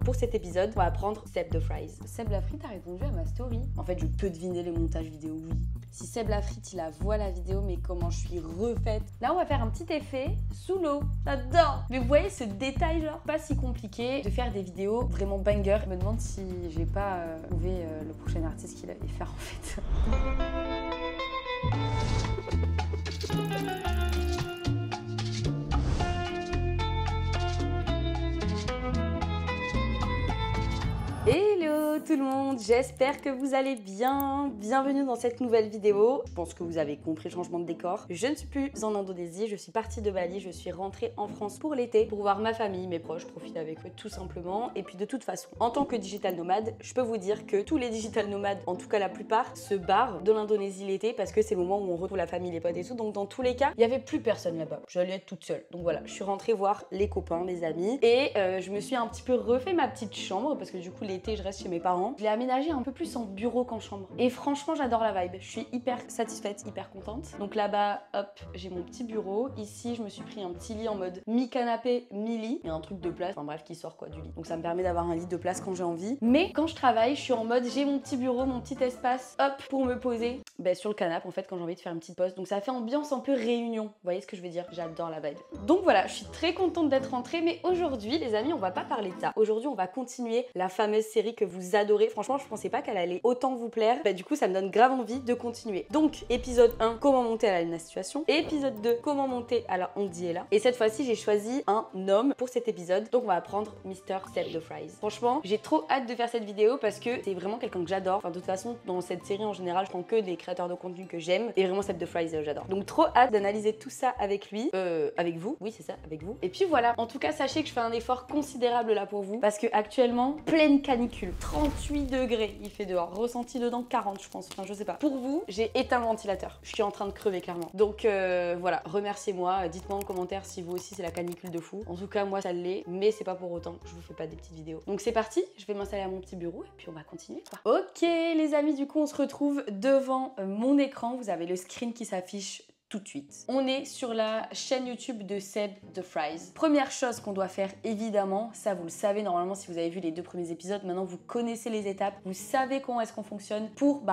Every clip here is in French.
Pour cet épisode, on va apprendre Seb the Fries. Seb la frite a répondu à ma story. En fait, je peux deviner les montages vidéo, oui. Si Seb la frite, il voit la vidéo, mais comment je suis refaite. Là, on va faire un petit effet sous l'eau. J'adore. Mais vous voyez ce détail, genre, pas si compliqué de faire des vidéos vraiment banger. Je me demande si j'ai pas trouvé le prochain artiste qu'il allait faire en fait. Hello tout le monde, j'espère que vous allez bien. Bienvenue dans cette nouvelle vidéo. Je pense que vous avez compris le changement de décor. Je ne suis plus en Indonésie, je suis partie de Bali, je suis rentrée en France pour l'été pour voir ma famille, mes proches, profiter avec eux tout simplement. Et puis de toute façon, en tant que digital nomade, je peux vous dire que tous les digital nomades, en tout cas la plupart, se barrent de l'Indonésie l'été parce que c'est le moment où on retrouve la famille, les potes et tout. Donc dans tous les cas, il n'y avait plus personne là-bas. J'allais être toute seule. Donc voilà, je suis rentrée voir les copains, les amis et je me suis un petit peu refait ma petite chambre parce que du coup l'été je reste chez mes parents. Je l'ai aménagé un peu plus en bureau qu'en chambre. Et franchement, j'adore la vibe. Je suis hyper satisfaite, hyper contente. Donc là-bas, hop, j'ai mon petit bureau. Ici, je me suis pris un petit lit en mode mi-canapé, mi-lit. Il y a un truc de place, enfin bref, qui sort quoi du lit. Donc ça me permet d'avoir un lit de place quand j'ai envie. Mais quand je travaille, je suis en mode, j'ai mon petit bureau, mon petit espace, hop, pour me poser sur le canapé en fait quand j'ai envie de faire une petite pause. Donc ça fait ambiance un peu réunion. Vous voyez ce que je veux dire? J'adore la vibe. Donc voilà, je suis très contente d'être rentrée. Mais aujourd'hui, les amis, on va pas parler de ça. Aujourd'hui, on va continuer la fameuse série que vous adorez. Franchement, je pensais pas qu'elle allait autant vous plaire. Du coup, ça me donne grave envie de continuer. Donc, épisode 1, comment monter à la situation. Épisode 2, comment monter à la on dit est là. Et cette fois-ci, j'ai choisi un homme pour cet épisode. Donc, on va apprendre Mr. Seb the Fries. Franchement, j'ai trop hâte de faire cette vidéo parce que c'est vraiment quelqu'un que j'adore. Enfin, de toute façon, dans cette série en général, je prends que des créateurs de contenu que j'aime. Et vraiment, Seb the Fries, j'adore. Donc, trop hâte d'analyser tout ça avec lui. Avec vous. Oui, c'est ça, avec vous. Et puis voilà. En tout cas, sachez que je fais un effort considérable là pour vous parce que actuellement, pleine canicule. 38 degrés, il fait dehors, ressenti dedans 40 je pense, enfin je sais pas. Pour vous, j'ai éteint le ventilateur, je suis en train de crever clairement. Donc voilà, remerciez-moi, dites-moi en commentaire si vous aussi c'est la canicule de fou. En tout cas moi ça l'est, mais c'est pas pour autant que je vous fais pas des petites vidéos. Donc c'est parti, je vais m'installer à mon petit bureau et puis on va continuer quoi. Ok les amis, du coup on se retrouve devant mon écran, vous avez le screen qui s'affiche tout de suite. On est sur la chaîne YouTube de Seb the Fries. Première chose qu'on doit faire évidemment, ça vous le savez normalement si vous avez vu les 2 premiers épisodes, maintenant vous connaissez les étapes, vous savez comment est-ce qu'on fonctionne pour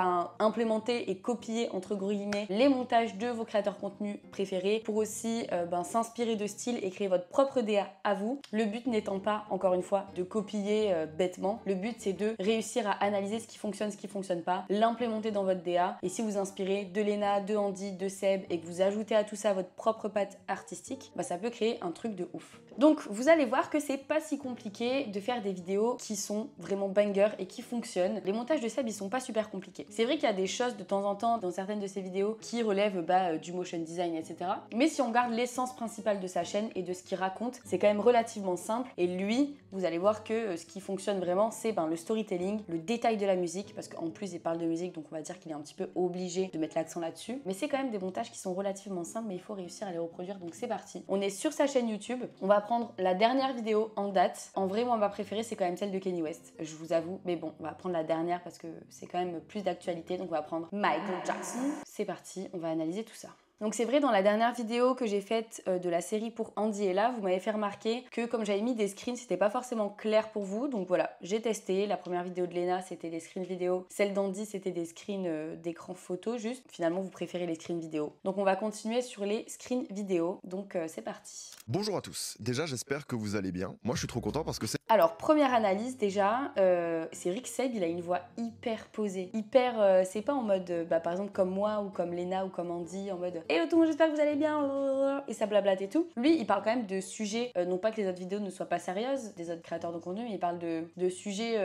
implémenter et copier entre guillemets les montages de vos créateurs contenu préférés, pour aussi s'inspirer de style et créer votre propre DA à vous. Le but n'étant pas, encore une fois, de copier bêtement, le but c'est de réussir à analyser ce qui fonctionne pas, l'implémenter dans votre DA et si vous inspirez de Léna, de Andy, de Seb et vous ajoutez à tout ça votre propre patte artistique, ça peut créer un truc de ouf. Donc vous allez voir que c'est pas si compliqué de faire des vidéos qui sont vraiment banger et qui fonctionnent. Les montages de Seb ils sont pas super compliqués. C'est vrai qu'il y a des choses de temps en temps dans certaines de ses vidéos qui relèvent du motion design etc. Mais si on garde l'essence principale de sa chaîne et de ce qu'il raconte, c'est quand même relativement simple et lui, vous allez voir que ce qui fonctionne vraiment c'est le storytelling, le détail de la musique parce qu'en plus il parle de musique donc on va dire qu'il est un petit peu obligé de mettre l'accent là-dessus. Mais c'est quand même des montages qui sont relativement simples mais il faut réussir à les reproduire donc c'est parti. On est sur sa chaîne YouTube, on va prendre la dernière vidéo en date. En vrai moi ma préférée c'est quand même celle de Kanye West, je vous avoue, mais bon on va prendre la dernière parce que c'est quand même plus d'actualité donc on va prendre Michael Jackson. C'est parti, on va analyser tout ça. Donc c'est vrai dans la dernière vidéo que j'ai faite de la série pour Andy et là, vous m'avez fait remarquer que comme j'avais mis des screens, c'était pas forcément clair pour vous. Donc voilà, j'ai testé. La première vidéo de Léna, c'était des screens vidéo. Celle d'Andy, c'était des screens d'écran photo juste. Finalement, vous préférez les screens vidéo. Donc on va continuer sur les screens vidéo. Donc c'est parti. Bonjour à tous. Déjà, j'espère que vous allez bien. Moi, je suis trop content parce que c'est... Alors, première analyse déjà, c'est vrai que Seb, il a une voix hyper posée. Hyper, c'est pas en mode, par exemple comme moi ou comme Léna ou comme Andy, en mode hello tout le monde, j'espère que vous allez bien, et ça blablate et tout. Lui, il parle quand même de sujets, non pas que les autres vidéos ne soient pas sérieuses, des autres créateurs de contenu, mais il parle de sujets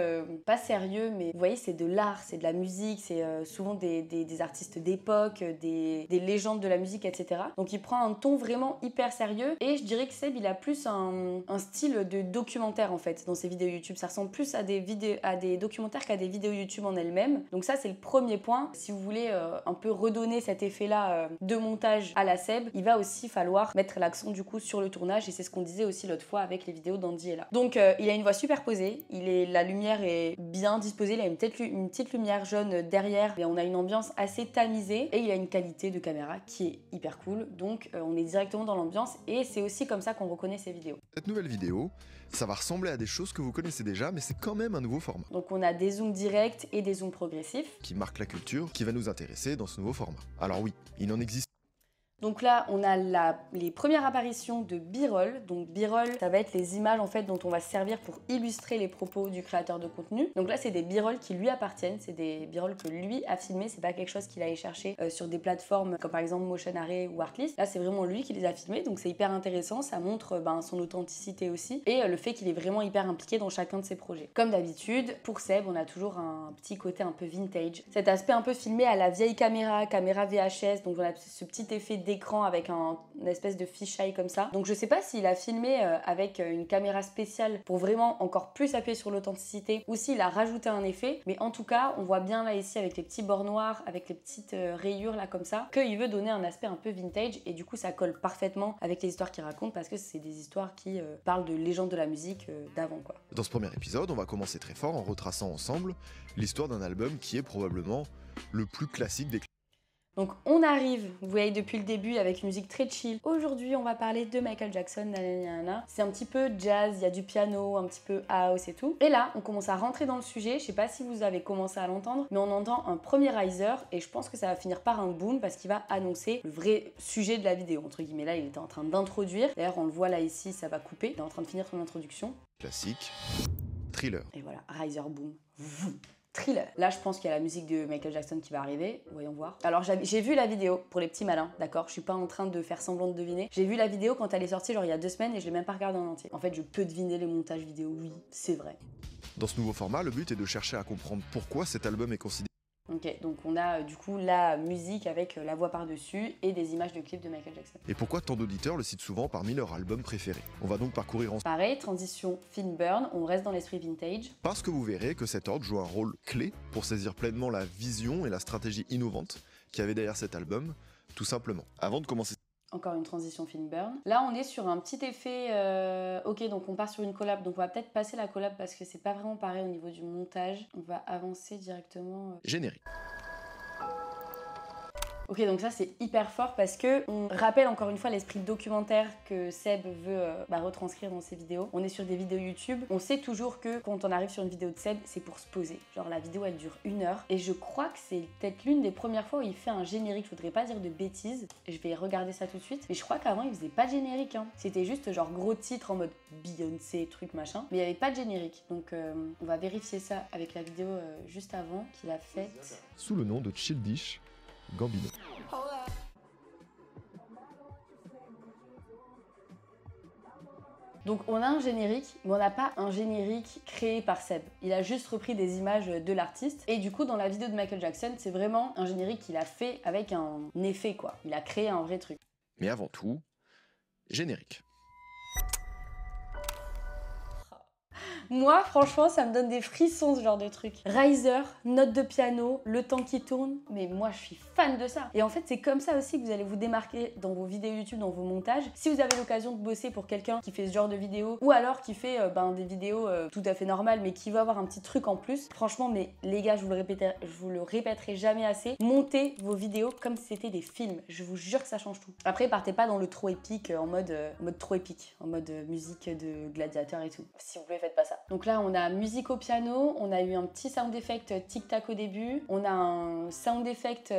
pas sérieux, mais vous voyez, c'est de l'art, c'est de la musique, c'est souvent des artistes d'époque, des légendes de la musique, etc. Donc il prend un ton vraiment hyper sérieux, et je dirais que Seb, il a plus un style de documentaire en fait dans ses vidéos YouTube. Ça ressemble plus à des documentaires qu'à des vidéos YouTube en elles-mêmes. Donc ça, c'est le premier point. Si vous voulez un peu redonner cet effet-là de montage à la Seb, il va aussi falloir mettre l'accent du coup sur le tournage et c'est ce qu'on disait aussi l'autre fois avec les vidéos d'Andy et là. Donc il a une voix super posée, la lumière est bien disposée, il a une petite lumière jaune derrière et on a une ambiance assez tamisée et il a une qualité de caméra qui est hyper cool. Donc on est directement dans l'ambiance et c'est aussi comme ça qu'on reconnaît ses vidéos. Cette nouvelle vidéo, Ça va ressembler à des choses que vous connaissez déjà, mais c'est quand même un nouveau format. Donc on a des zooms directs et des zooms progressifs. Qui marque la culture, qui va nous intéresser dans ce nouveau format. Alors oui, il en existe. Donc là, on a les premières apparitions de B-roll. Donc B-roll, ça va être les images en fait dont on va se servir pour illustrer les propos du créateur de contenu. Donc là, c'est des B-roll qui lui appartiennent, c'est des B-roll que lui a filmé, c'est pas quelque chose qu'il allait chercher sur des plateformes comme par exemple Motion Array ou Artlist. Là, c'est vraiment lui qui les a filmés, donc c'est hyper intéressant, ça montre son authenticité aussi et le fait qu'il est vraiment hyper impliqué dans chacun de ses projets. Comme d'habitude, pour Seb, on a toujours un petit côté un peu vintage. Cet aspect un peu filmé à la vieille caméra VHS, donc on a ce petit effet d'écran avec une espèce de fisheye comme ça. Donc je sais pas s'il a filmé avec une caméra spéciale pour vraiment encore plus appuyer sur l'authenticité ou s'il a rajouté un effet, mais en tout cas on voit bien là ici avec les petits bords noirs, avec les petites rayures là comme ça, qu'il veut donner un aspect un peu vintage et du coup ça colle parfaitement avec les histoires qu'il raconte parce que c'est des histoires qui parlent de légendes de la musique d'avant quoi. Dans ce premier épisode, on va commencer très fort en retraçant ensemble l'histoire d'un album qui est probablement le plus classique des. Donc on arrive, vous voyez depuis le début avec une musique très chill. Aujourd'hui on va parler de Michael Jackson, nanana. C'est un petit peu jazz, il y a du piano, un petit peu house et tout. Et là on commence à rentrer dans le sujet, je sais pas si vous avez commencé à l'entendre, mais on entend un premier riser et je pense que ça va finir par un boom parce qu'il va annoncer le vrai sujet de la vidéo, entre guillemets. Là il était en train d'introduire, d'ailleurs on le voit là ici, ça va couper, il est en train de finir son introduction. Classique, Thriller. Et voilà, riser boom. Thriller. Là, je pense qu'il y a la musique de Michael Jackson qui va arriver. Voyons voir. Alors, j'ai vu la vidéo pour les petits malins, d'accord? Je suis pas en train de faire semblant de deviner. J'ai vu la vidéo quand elle est sortie, genre il y a 2 semaines, et je l'ai même pas regardée en entier. En fait, je peux deviner les montages vidéo, oui, c'est vrai. Dans ce nouveau format, le but est de chercher à comprendre pourquoi cet album est considéré. Ok, donc on a du coup la musique avec la voix par-dessus et des images de clips de Michael Jackson. Et pourquoi tant d'auditeurs le citent souvent parmi leurs albums préférés. On va donc parcourir ensemble. Pareil, transition film burn, on reste dans l'esprit vintage. Parce que vous verrez que cet ordre joue un rôle clé pour saisir pleinement la vision et la stratégie innovante qu'il y avait derrière cet album, tout simplement. Avant de commencer. Encore une transition film burn. Là, on est sur un petit effet... Ok, donc on part sur une collab. Donc on va peut-être passer la collab parce que c'est pas vraiment pareil au niveau du montage. On va avancer directement... Générique. Ok, donc ça c'est hyper fort parce que on rappelle encore une fois l'esprit documentaire que Seb veut retranscrire dans ses vidéos. On est sur des vidéos YouTube. On sait toujours que quand on arrive sur une vidéo de Seb, c'est pour se poser. Genre la vidéo elle dure 1 heure. Et je crois que c'est peut-être l'une des premières fois où il fait un générique. Je voudrais pas dire de bêtises. Je vais regarder ça tout de suite. Mais je crois qu'avant il faisait pas de générique. Hein. C'était juste genre gros titre en mode Beyoncé, truc machin. Mais il n'y avait pas de générique. Donc on va vérifier ça avec la vidéo juste avant qu'il a faite. Sous le nom de Childish Gambino. Donc on a un générique, mais on n'a pas un générique créé par Seb. Il a juste repris des images de l'artiste. Et du coup, dans la vidéo de Michael Jackson, c'est vraiment un générique qu'il a fait avec un effet, quoi. Il a créé un vrai truc. Mais avant tout, générique. Moi, franchement, ça me donne des frissons, ce genre de truc. Riser, note de piano, le temps qui tourne. Mais moi, je suis fan de ça. Et en fait, c'est comme ça aussi que vous allez vous démarquer dans vos vidéos YouTube, dans vos montages. Si vous avez l'occasion de bosser pour quelqu'un qui fait ce genre de vidéos, ou alors qui fait des vidéos tout à fait normales, mais qui veut avoir un petit truc en plus, franchement, mais les gars, je vous le répéterai jamais assez, montez vos vidéos comme si c'était des films. Je vous jure que ça change tout. Après, partez pas dans le trop épique, en mode trop épique, en mode musique de gladiateur et tout. S'il vous plaît, faites pas ça. Donc là, on a musique au piano, on a eu un petit sound effect tic-tac au début, on a un sound effect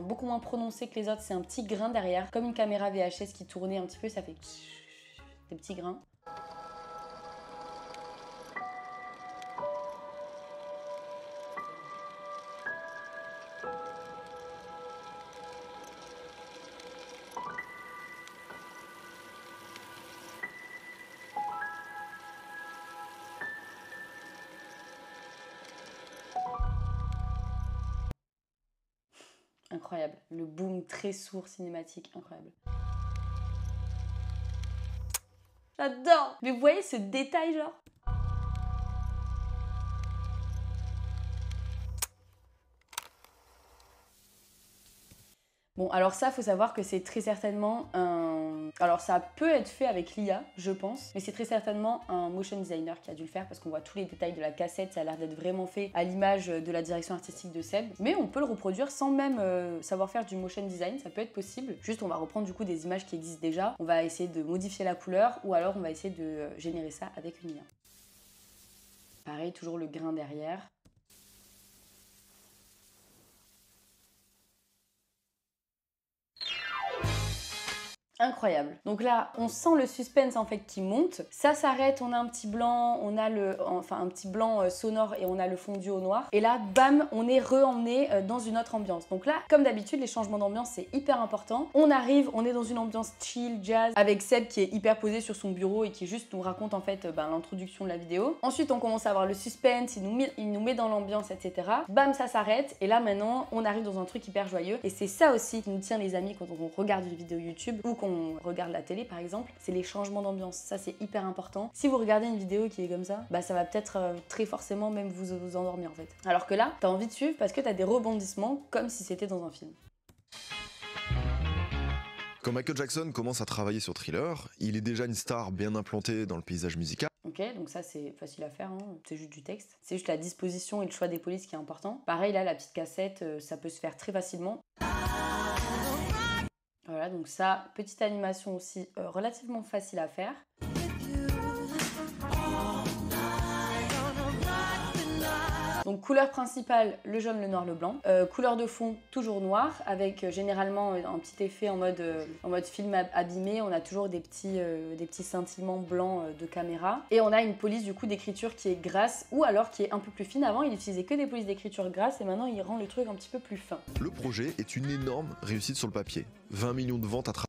beaucoup moins prononcé que les autres, c'est un petit grain derrière, comme une caméra VHS qui tournait un petit peu, ça fait des petits grains. Incroyable, le boom très sourd cinématique, incroyable. J'adore. Mais vous voyez ce détail genre? Bon, alors ça, faut savoir que c'est très certainement un Alors ça peut être fait avec l'IA, je pense, mais c'est très certainement un motion designer qui a dû le faire parce qu'on voit tous les détails de la cassette, ça a l'air d'être vraiment fait à l'image de la direction artistique de Seb. Mais on peut le reproduire sans même savoir faire du motion design, ça peut être possible. Juste on va reprendre du coup des images qui existent déjà, on va essayer de modifier la couleur ou alors on va essayer de générer ça avec une IA. Pareil, toujours le grain derrière. Incroyable. Donc là, on sent le suspense en fait qui monte. Ça s'arrête, on a un petit blanc, on a un petit blanc sonore et on a le fondu au noir. Et là, bam, on est re-emmené dans une autre ambiance. Donc là, comme d'habitude, les changements d'ambiance, c'est hyper important. On arrive, on est dans une ambiance chill, jazz, avec Seb qui est hyper posé sur son bureau et qui juste nous raconte en fait l'introduction de la vidéo. Ensuite, on commence à avoir le suspense, il nous met dans l'ambiance, etc. Bam, ça s'arrête. Et là, maintenant, on arrive dans un truc hyper joyeux. Et c'est ça aussi qui nous tient les amis quand on regarde une vidéo YouTube ou qu'on regarde la télé par exemple, c'est les changements d'ambiance. Ça c'est hyper important. Si vous regardez une vidéo qui est comme ça, bah ça va peut-être très forcément même vous endormir en fait. Alors que là, t'as envie de suivre parce que t'as des rebondissements comme si c'était dans un film. Quand Michael Jackson commence à travailler sur Thriller, il est déjà une star bien implantée dans le paysage musical. Ok, donc ça c'est facile à faire, hein. C'est juste du texte. C'est juste la disposition et le choix des polices qui est important. Pareil là, la petite cassette, ça peut se faire très facilement. Voilà, donc ça, petite animation aussi relativement facile à faire. Donc couleur principale, le jaune, le noir, le blanc. Couleur de fond, toujours noir, avec généralement un petit effet en mode film abîmé. On a toujours des petits scintillements blancs de caméra. Et on a une police du coup d'écriture qui est grasse ou alors qui est un peu plus fine. Avant, il utilisait que des polices d'écriture grasses et maintenant, il rend le truc un petit peu plus fin. Le projet est une énorme réussite sur le papier. 20 millions de ventes à travers.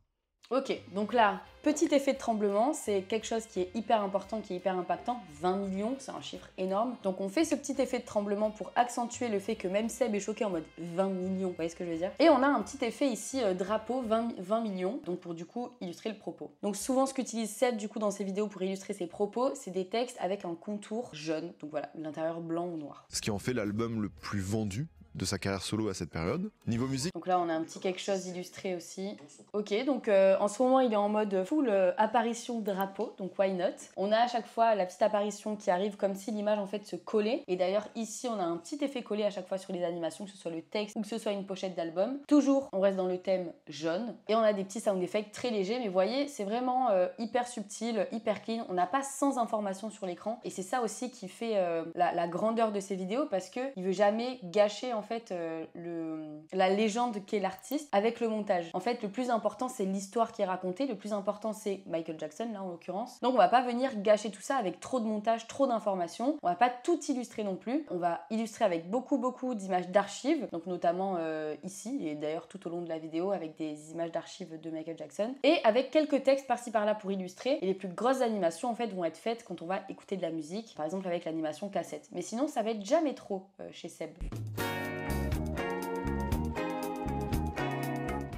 Ok, donc là, petit effet de tremblement, c'est quelque chose qui est hyper important, qui est hyper impactant. 20 millions, c'est un chiffre énorme. Donc on fait ce petit effet de tremblement pour accentuer le fait que même Seb est choqué en mode 20 millions, vous voyez ce que je veux dire? Et on a un petit effet ici, drapeau, 20 millions, donc pour du coup illustrer le propos. Donc souvent ce qu'utilise Seb du coup dans ses vidéos pour illustrer ses propos, c'est des textes avec un contour jaune, donc voilà, l'intérieur blanc ou noir. Ce qui en fait l'album le plus vendu de sa carrière solo à cette période. Niveau musique. Donc là on a un petit quelque chose illustré aussi. Ok, donc en ce moment il est en mode full apparition drapeau, donc why not. On a à chaque fois la petite apparition qui arrive comme si l'image en fait se collait. Et d'ailleurs ici on a un petit effet collé à chaque fois sur les animations, que ce soit le texte ou que ce soit une pochette d'album. Toujours on reste dans le thème jaune. Et on a des petits sound effects très légers, mais vous voyez c'est vraiment hyper subtil, hyper clean. On n'a pas 100 informations sur l'écran. Et c'est ça aussi qui fait la grandeur de ces vidéos, parce qu'il veut jamais gâcher en fait la légende qu'est l'artiste avec le montage. En fait le plus important c'est l'histoire qui est racontée, le plus important c'est Michael Jackson là en l'occurrence. Donc on va pas venir gâcher tout ça avec trop de montage, trop d'informations. On va pas tout illustrer non plus. On va illustrer avec beaucoup d'images d'archives, donc notamment ici et d'ailleurs tout au long de la vidéo avec des images d'archives de Michael Jackson et avec quelques textes par-ci par-là pour illustrer. Et les plus grosses animations en fait vont être faites quand on va écouter de la musique, par exemple avec l'animation cassette. Mais sinon ça va être jamais trop chez Seb.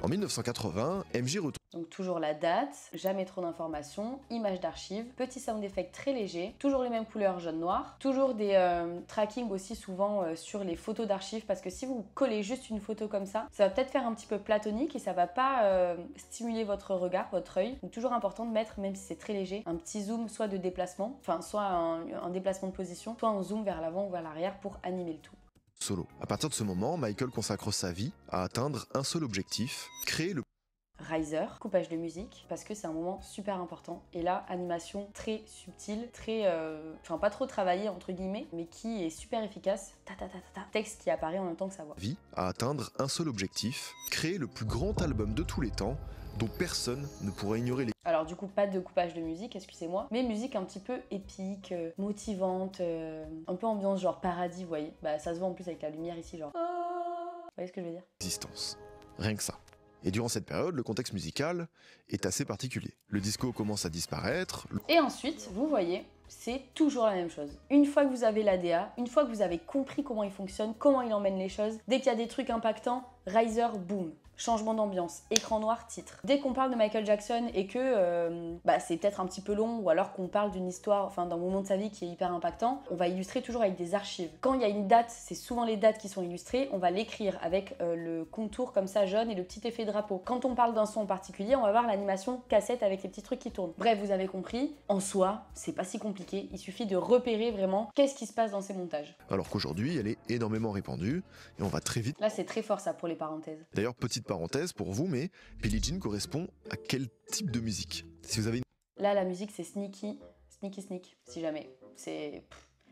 En 1980, MJ retourne. Donc toujours la date, jamais trop d'informations, images d'archives, petit sound effect très léger, toujours les mêmes couleurs jaune-noir, toujours des tracking aussi souvent sur les photos d'archives, parce que si vous collez juste une photo comme ça va peut-être faire un petit peu platonique et ça va pas stimuler votre regard, votre œil. Donc toujours important de mettre, même si c'est très léger, un petit zoom soit de déplacement, enfin soit un déplacement de position, soit un zoom vers l'avant ou vers l'arrière pour animer le tout. Solo. À partir de ce moment, Michael consacre sa vie à atteindre un seul objectif, créer le riser, coupage de musique, parce que c'est un moment super important. Et là, animation très subtile, très, enfin pas trop travaillée entre guillemets, mais qui est super efficace. Texte qui apparaît en même temps que sa voix. Vie à atteindre un seul objectif, créer le plus grand album de tous les temps, dont personne ne pourra ignorer les... Alors du coup, pas de coupage de musique, excusez-moi, mais musique un petit peu épique, motivante, un peu ambiance genre paradis, vous voyez. Bah ça se voit en plus avec la lumière ici, genre... Vous voyez ce que je veux dire? Existence. Rien que ça. Et durant cette période, le contexte musical est assez particulier. Le disco commence à disparaître. Et ensuite, vous voyez, c'est toujours la même chose. Une fois que vous avez l'ADA, une fois que vous avez compris comment il fonctionne, comment il emmène les choses, dès qu'il y a des trucs impactants, riser, boom. changement d'ambiance, écran noir, titre. Dès qu'on parle de Michael Jackson et que c'est peut-être un petit peu long, ou alors qu'on parle d'une histoire, enfin d'un moment de sa vie qui est hyper impactant, on va illustrer toujours avec des archives. Quand il y a une date, c'est souvent les dates qui sont illustrées, on va l'écrire avec le contour comme ça jaune et le petit effet drapeau. Quand on parle d'un son en particulier, on va voir l'animation cassette avec les petits trucs qui tournent. Bref, vous avez compris, en soi, c'est pas si compliqué, il suffit de repérer vraiment qu'est-ce qui se passe dans ces montages. Alors qu'aujourd'hui, elle est énormément répandue et on va très vite. Là, c'est très fort ça pour les parenthèses. D'ailleurs, petite parenthèse pour vous, mais Billie Jean correspond à quel type de musique? Si vous avez une... Là, la musique, c'est Sneaky, si jamais.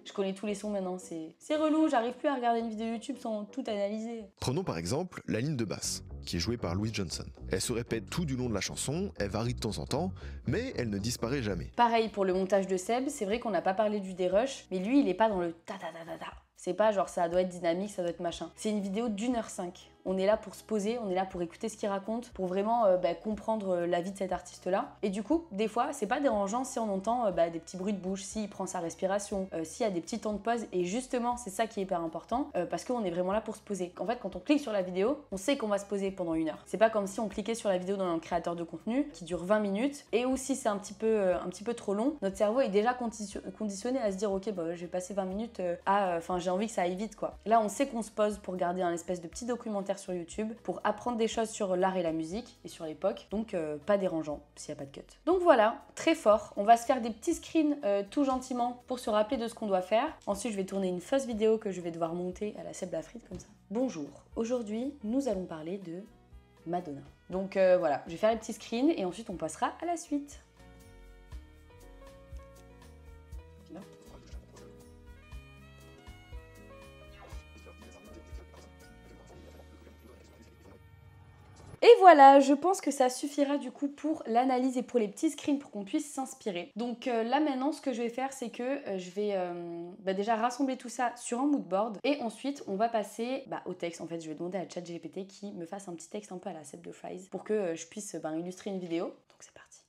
Je connais tous les sons maintenant, c'est relou, j'arrive plus à regarder une vidéo YouTube sans tout analyser. Prenons par exemple la ligne de basse, qui est jouée par Louis Johnson. Elle se répète tout du long de la chanson, elle varie de temps en temps, mais elle ne disparaît jamais. Pareil pour le montage de Seb, c'est vrai qu'on n'a pas parlé du dérush, mais lui, il est pas dans le ta-ta-ta-ta-ta. C'est pas genre ça doit être dynamique, ça doit être machin. C'est une vidéo d'1h05. On est là pour se poser, on est là pour écouter ce qu'il raconte, pour vraiment comprendre la vie de cet artiste-là. Et du coup, des fois, c'est pas dérangeant si on entend des petits bruits de bouche, s'il prend sa respiration, s'il y a des petits temps de pause. Et justement, c'est ça qui est hyper important, parce qu'on est vraiment là pour se poser. En fait, quand on clique sur la vidéo, on sait qu'on va se poser pendant 1 heure. C'est pas comme si on cliquait sur la vidéo dans un créateur de contenu qui dure 20 minutes, et ou si c'est un petit peu trop long, notre cerveau est déjà conditionné à se dire ok, je vais passer 20 minutes j'ai envie que ça aille vite quoi. Là, on sait qu'on se pose pour regarder un espèce de petit documentaire sur YouTube, pour apprendre des choses sur l'art et la musique et sur l'époque, donc pas dérangeant s'il n'y a pas de cut. Donc voilà, très fort. On va se faire des petits screens tout gentiment pour se rappeler de ce qu'on doit faire. Ensuite, je vais tourner une fausse vidéo que je vais devoir monter à la Seb la frite comme ça. Bonjour, aujourd'hui, nous allons parler de Madonna. Donc voilà, je vais faire les petits screens et ensuite on passera à la suite. Et voilà, je pense que ça suffira du coup pour l'analyse et pour les petits screens pour qu'on puisse s'inspirer. Donc là maintenant, ce que je vais faire, c'est que je vais déjà rassembler tout ça sur un moodboard et ensuite on va passer au texte. En fait, je vais demander à ChatGPT qui me fasse un petit texte un peu à la Seb de Fries pour que je puisse illustrer une vidéo. Donc c'est parti.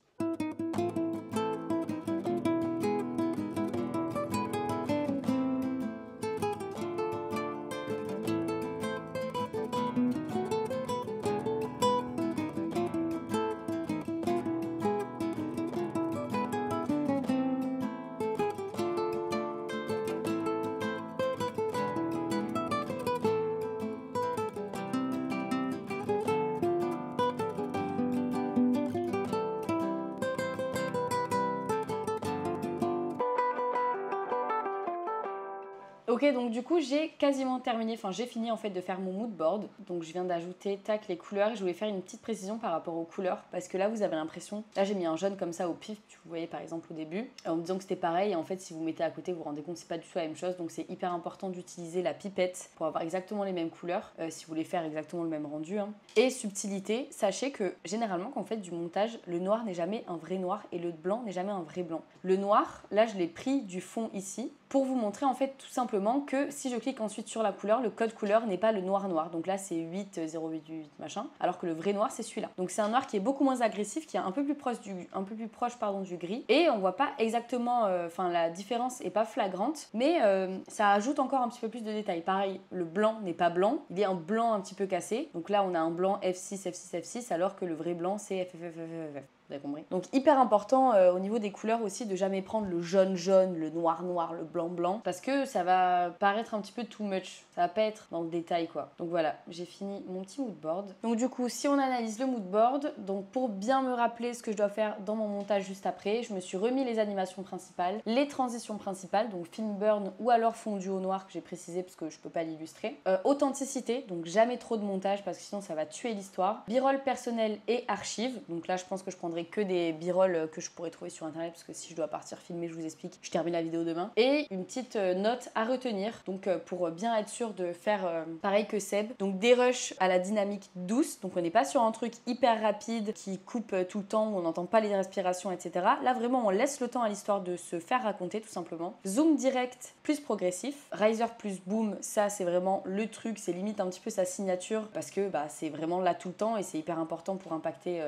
Ok, donc du coup j'ai quasiment terminé, j'ai fini en fait de faire mon mood board. Donc je viens d'ajouter les couleurs. Je voulais faire une petite précision par rapport aux couleurs parce que là vous avez l'impression, là j'ai mis un jaune comme ça au pif, vous voyez par exemple au début, en me disant que c'était pareil et en fait si vous mettez à côté vous vous rendez compte que c'est pas du tout la même chose. Donc c'est hyper important d'utiliser la pipette pour avoir exactement les mêmes couleurs si vous voulez faire exactement le même rendu. Et subtilité, sachez que généralement quand on fait du montage, le noir n'est jamais un vrai noir et le blanc n'est jamais un vrai blanc. Le noir, là je l'ai pris du fond ici pour vous montrer en fait tout simplement que si je clique ensuite sur la couleur, le code couleur n'est pas le noir noir. Donc là c'est 80888 machin, alors que le vrai noir c'est celui-là. Donc c'est un noir qui est beaucoup moins agressif, qui est un peu plus proche du gris. Et on voit pas exactement, la différence est pas flagrante, mais ça ajoute encore un petit peu plus de détails. Pareil, le blanc n'est pas blanc, il est un blanc un petit peu cassé. Donc là on a un blanc F6, F6, F6, alors que le vrai blanc c'est FFFFF. Vous avez compris. Donc hyper important au niveau des couleurs aussi de jamais prendre le jaune jaune, le noir noir, le blanc blanc, parce que ça va paraître un petit peu too much, ça va pas être dans le détail quoi. Donc voilà, j'ai fini mon petit moodboard. Donc du coup si on analyse le moodboard, donc pour bien me rappeler ce que je dois faire dans mon montage juste après, je me suis remis les animations principales, les transitions principales, donc film burn ou alors fondu au noir que j'ai précisé parce que je peux pas l'illustrer. Authenticité, donc jamais trop de montage parce que sinon ça va tuer l'histoire. B-roll personnel et archives, donc là je pense que je prendrai que des b-roll que je pourrais trouver sur internet parce que si je dois partir filmer, je vous explique, je termine la vidéo demain. Et une petite note à retenir, donc pour bien être sûr de faire pareil que Seb. Donc des rushs à la dynamique douce, donc on n'est pas sur un truc hyper rapide qui coupe tout le temps, où on n'entend pas les respirations, etc. Là vraiment on laisse le temps à l'histoire de se faire raconter tout simplement. Zoom direct plus progressif, riser plus boom, ça c'est vraiment le truc, c'est limite un petit peu sa signature parce que c'est vraiment là tout le temps et c'est hyper important pour impacter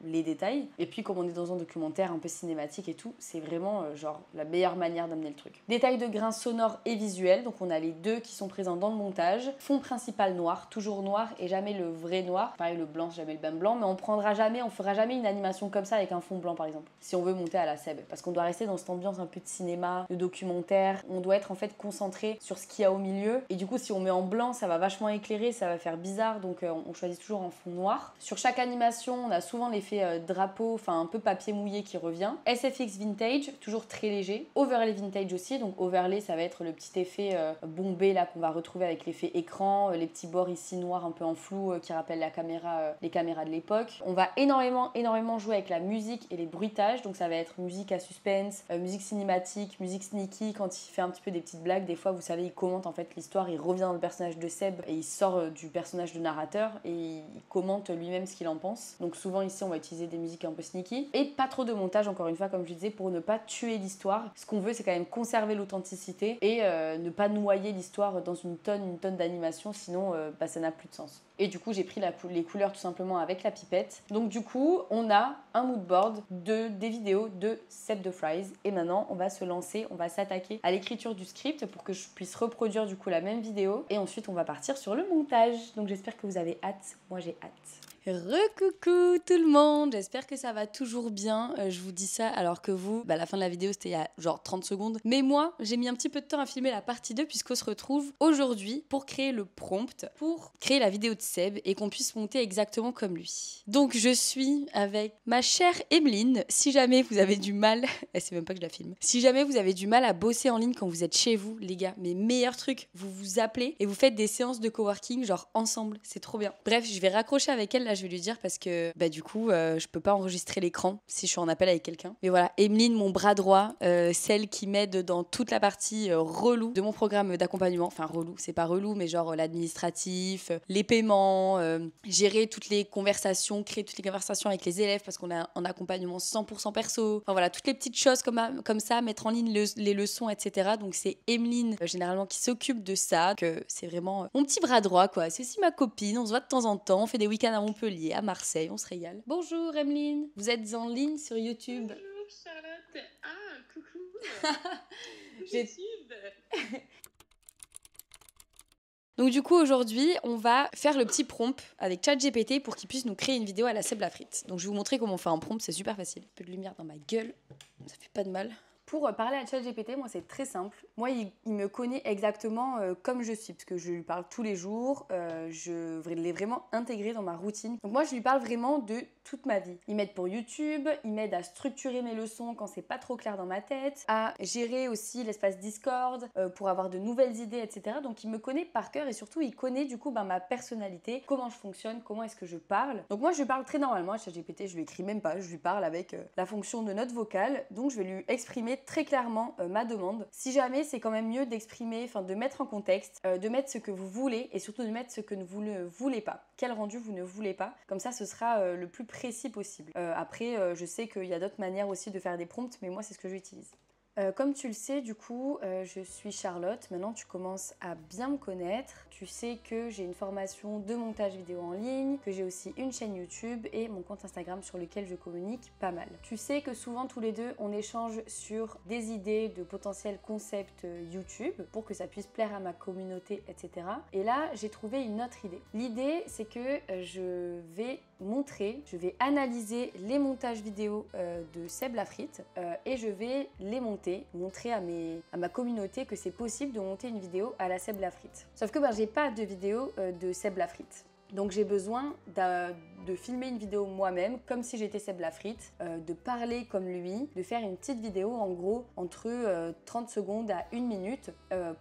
les détails. pareil. Et puis comme on est dans un documentaire un peu cinématique et tout, c'est vraiment genre la meilleure manière d'amener le truc. Détail de grains sonores et visuels, donc on a les deux qui sont présents dans le montage. Fond principal noir, toujours noir et jamais le vrai noir. Pareil, le blanc, jamais le même blanc, mais on fera jamais une animation comme ça avec un fond blanc par exemple, si on veut monter à la Seb. Parce qu'on doit rester dans cette ambiance un peu de cinéma, de documentaire. On doit être en fait concentré sur ce qu'il y a au milieu. Et du coup, si on met en blanc, ça va vachement éclairer, ça va faire bizarre, donc on choisit toujours un fond noir. Sur chaque animation, on a souvent l'effet drapeau, enfin un peu papier mouillé qui revient. SFX vintage, toujours très léger. Overlay vintage aussi, donc overlay, ça va être le petit effet bombé là qu'on va retrouver avec l'effet écran, les petits bords ici noirs un peu en flou qui rappellent les caméras de l'époque. On va énormément jouer avec la musique et les bruitages, donc ça va être musique à suspense, musique cinématique, musique sneaky. Quand il fait un petit peu des petites blagues, des fois vous savez il commente en fait l'histoire, il revient dans le personnage de Seb et il sort du personnage de narrateur et il commente lui-même ce qu'il en pense. Donc souvent ici on va utiliser des musiques un peu sneaky et pas trop de montage, encore une fois comme je disais, pour ne pas tuer l'histoire. Ce qu'on veut c'est quand même conserver l'authenticité et ne pas noyer l'histoire dans une tonne d'animation, sinon ça n'a plus de sens. Et du coup j'ai pris les couleurs tout simplement avec la pipette. Donc du coup on a un moodboard des vidéos de Seb the Fries et maintenant on va se lancer, on va s'attaquer à l'écriture du script pour que je puisse reproduire du coup la même vidéo et ensuite on va partir sur le montage. Donc j'espère que vous avez hâte, moi j'ai hâte. Recoucou tout le monde, j'espère que ça va toujours bien. Je vous dis ça alors que vous, la fin de la vidéo c'était il y a genre 30 secondes. Mais moi, j'ai mis un petit peu de temps à filmer la partie 2 puisqu'on se retrouve aujourd'hui pour créer le prompt, pour créer la vidéo de Seb et qu'on puisse monter exactement comme lui. Donc je suis avec ma chère Emeline. Si jamais vous avez du mal, elle sait même pas que je la filme. Si jamais vous avez du mal à bosser en ligne quand vous êtes chez vous, les gars, mes meilleurs trucs, vous vous appelez et vous faites des séances de coworking genre ensemble, c'est trop bien. Bref, je vais raccrocher avec elle là, je vais lui dire parce que du coup je peux pas enregistrer l'écran si je suis en appel avec quelqu'un. Mais voilà, Emeline, mon bras droit, celle qui m'aide dans toute la partie relou de mon programme d'accompagnement. Enfin relou, c'est pas relou mais genre l'administratif, les paiements, gérer toutes les conversations, créer toutes les conversations avec les élèves parce qu'on a un accompagnement 100% perso. Enfin voilà, toutes les petites choses comme ça, mettre en ligne les leçons, etc. Donc c'est Emeline généralement qui s'occupe de ça, que c'est vraiment mon petit bras droit quoi. C'est aussi ma copine, on se voit de temps en temps, on fait des week-ends à Montpellier, à Marseille, on se régale. Bonjour Emeline, vous êtes en ligne sur YouTube. Bonjour Charlotte. Ah, coucou. YouTube. Donc du coup aujourd'hui on va faire le petit prompt avec ChatGPT pour qu'il puisse nous créer une vidéo à la Seb la frite. Donc je vais vous montrer comment on fait un prompt, c'est super facile. Un peu de lumière dans ma gueule, ça fait pas de mal. Pour parler à ChatGPT, moi c'est très simple. Moi il me connaît exactement comme je suis parce que je lui parle tous les jours, je l'ai vraiment intégré dans ma routine. Donc moi je lui parle vraiment de toute ma vie. Il m'aide pour YouTube, il m'aide à structurer mes leçons quand c'est pas trop clair dans ma tête, à gérer aussi l'espace Discord pour avoir de nouvelles idées, etc. Donc il me connaît par cœur et surtout il connaît du coup ma personnalité, comment je fonctionne, comment est-ce que je parle. Donc moi je lui parle très normalement à ChatGPT, je lui écris même pas, je lui parle avec la fonction de note vocale. Donc je vais lui exprimer très clairement ma demande. Si jamais c'est quand même mieux d'exprimer, enfin de mettre en contexte, de mettre ce que vous voulez et surtout de mettre ce que vous ne voulez pas. Quel rendu vous ne voulez pas. Comme ça ce sera le plus précis possible. Après je sais qu'il y a d'autres manières aussi de faire des prompts mais moi c'est ce que j'utilise. Comme tu le sais, du coup, je suis Charlotte. Maintenant, tu commences à bien me connaître. Tu sais que j'ai une formation de montage vidéo en ligne, que j'ai aussi une chaîne YouTube et mon compte Instagram sur lequel je communique pas mal. Tu sais que souvent, tous les deux, on échange sur des idées de potentiels concepts YouTube pour que ça puisse plaire à ma communauté, etc. Et là, j'ai trouvé une autre idée. L'idée, c'est que je vais analyser les montages vidéo de Seb la frite et je vais les montrer à ma communauté que c'est possible de monter une vidéo à la Seb la frite. Sauf que j'ai pas de vidéo de Seb la frite. Donc j'ai besoin de filmer une vidéo moi-même, comme si j'étais Seb la frite, de parler comme lui, de faire une petite vidéo en gros entre 30 secondes à 1 minute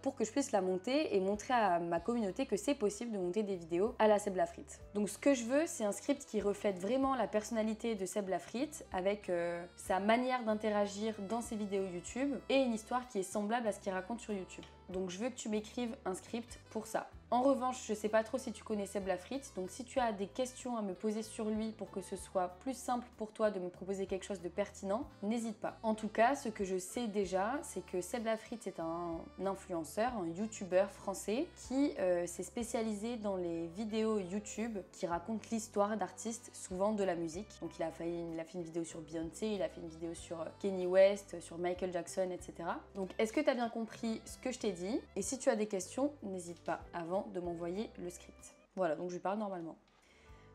pour que je puisse la monter et montrer à ma communauté que c'est possible de monter des vidéos à la Seb la frite. Donc ce que je veux, c'est un script qui reflète vraiment la personnalité de Seb la frite avec sa manière d'interagir dans ses vidéos YouTube et une histoire qui est semblable à ce qu'il raconte sur YouTube. Donc je veux que tu m'écrives un script pour ça. En revanche, je sais pas trop si tu connais Seb Lafrite, donc si tu as des questions à me poser sur lui pour que ce soit plus simple pour toi de me proposer quelque chose de pertinent, n'hésite pas. En tout cas, ce que je sais déjà, c'est que Seb Lafrite c'est un influenceur, un youtubeur français qui s'est spécialisé dans les vidéos YouTube qui racontent l'histoire d'artistes, souvent de la musique. Donc il a fait une vidéo sur Beyoncé, il a fait une vidéo sur Kanye West, sur Michael Jackson, etc. Donc est-ce que tu as bien compris ce que je t'ai dit? Et si tu as des questions, n'hésite pas avant de m'envoyer le script. Voilà, donc je lui parle normalement.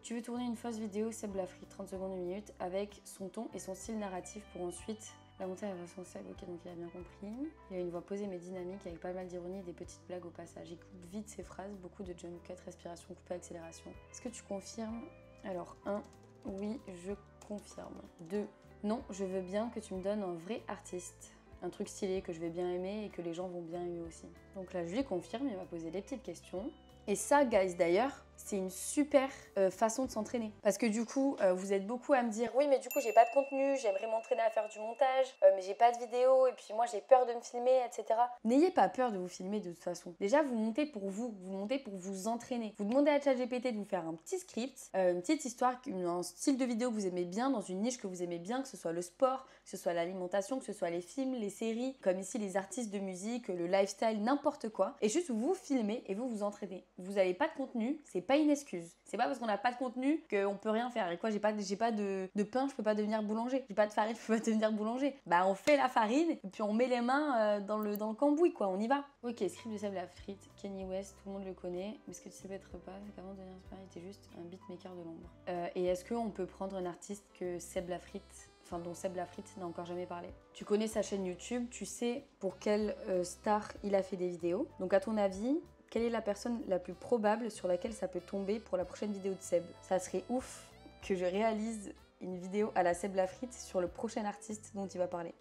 Tu veux tourner une fausse vidéo Seb Lafrite, 30 secondes, 1 minute, avec son ton et son style narratif pour ensuite la monter à la façon Seb. Ok, donc il a bien compris. Il a une voix posée mais dynamique avec pas mal d'ironie et des petites blagues au passage. Il coupe vite ses phrases, beaucoup de jump cut, respiration coupée, accélération. Est-ce que tu confirmes? Alors 1, oui, je confirme. 2, non, je veux bien que tu me donnes un vrai artiste. Un truc stylé que je vais bien aimer et que les gens vont bien aimer aussi. Donc là, je lui confirme, il m'a posé des petites questions. Et ça, guys, d'ailleurs, c'est une super façon de s'entraîner. Parce que du coup, vous êtes beaucoup à me dire « Oui, mais du coup, j'ai pas de contenu, j'aimerais m'entraîner à faire du montage, mais j'ai pas de vidéo, et puis moi, j'ai peur de me filmer, etc. » N'ayez pas peur de vous filmer de toute façon. Déjà, vous montez pour vous montez pour vous entraîner. Vous demandez à ChatGPT de vous faire un petit script, une petite histoire, un style de vidéo que vous aimez bien, dans une niche que vous aimez bien, que ce soit le sport, que ce soit l'alimentation, que ce soit les films, les séries, comme ici les artistes de musique, le lifestyle, n'importe quoi. Et juste vous filmez et vous vous entraînez. Vous n'avez pas de contenu, c'est pas une excuse. C'est pas parce qu'on n'a pas de contenu qu'on peut rien faire. Et quoi, j'ai pas de pain, je peux pas devenir boulanger. J'ai pas de farine, je peux pas devenir boulanger. Bah on fait la farine et puis on met les mains dans le cambouis quoi, on y va. Ok, script de Seb Lafrite, Kanye West, tout le monde le connaît. Mais ce que tu sais peut-être pas, c'est qu'avant de devenir inspiré, il était juste un beatmaker de l'ombre. Et est-ce qu'on peut prendre un artiste que Seb Lafrite, enfin dont Seb Lafrite n'a encore jamais parlé? Tu connais sa chaîne YouTube, tu sais pour quelle star il a fait des vidéos. Donc à ton avis, quelle est la personne la plus probable sur laquelle ça peut tomber pour la prochaine vidéo de Seb? Ça serait ouf que je réalise une vidéo à la Seb Lafrite sur le prochain artiste dont il va parler.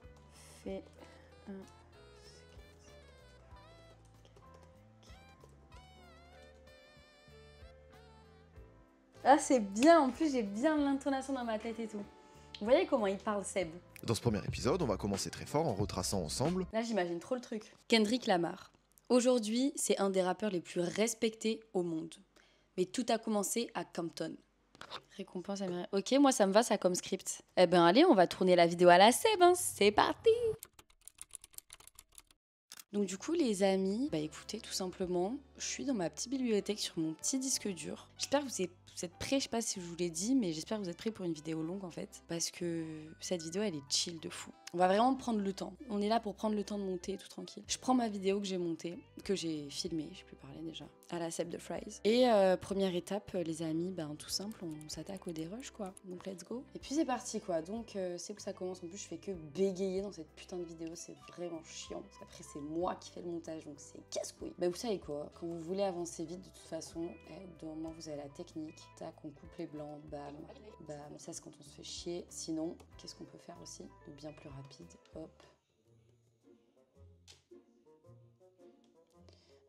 Fais un... Ah c'est bien, en plus j'ai bien l'intonation dans ma tête et tout. Vous voyez comment il parle Seb? Dans ce premier épisode, on va commencer très fort en retraçant ensemble. Là j'imagine trop le truc. Kendrick Lamar. Aujourd'hui, c'est un des rappeurs les plus respectés au monde. Mais tout a commencé à Compton. Récompense américaine. Ok, moi ça me va ça comme script. Eh ben allez, on va tourner la vidéo à la Seb, hein. C'est parti! Donc du coup les amis, bah écoutez tout simplement, je suis dans ma petite bibliothèque sur mon petit disque dur. J'espère que vous êtes prêts, je sais pas si je vous l'ai dit, mais j'espère que vous êtes prêts pour une vidéo longue en fait. Parce que cette vidéo elle est chill de fou. On va vraiment prendre le temps. On est là pour prendre le temps de monter tout tranquille. Je prends ma vidéo que j'ai montée, que j'ai filmée, je peux parler déjà, à la Seb de Fries. Et première étape les amis, ben tout simple, on s'attaque au dérush quoi. Donc let's go. Et puis c'est parti quoi, donc c'est où ça commence. En plus je fais que bégayer dans cette putain de vidéo, c'est vraiment chiant. Après c'est moi qui fais le montage, donc c'est casse-couille. Bah vous savez quoi, quand vous voulez avancer vite de toute façon, au bout d'un moment vous avez la technique. Tac, on coupe les blancs, bam, bam. Ça c'est quand on se fait chier. Sinon, qu'est-ce qu'on peut faire aussi de bien plus rapide? Hop.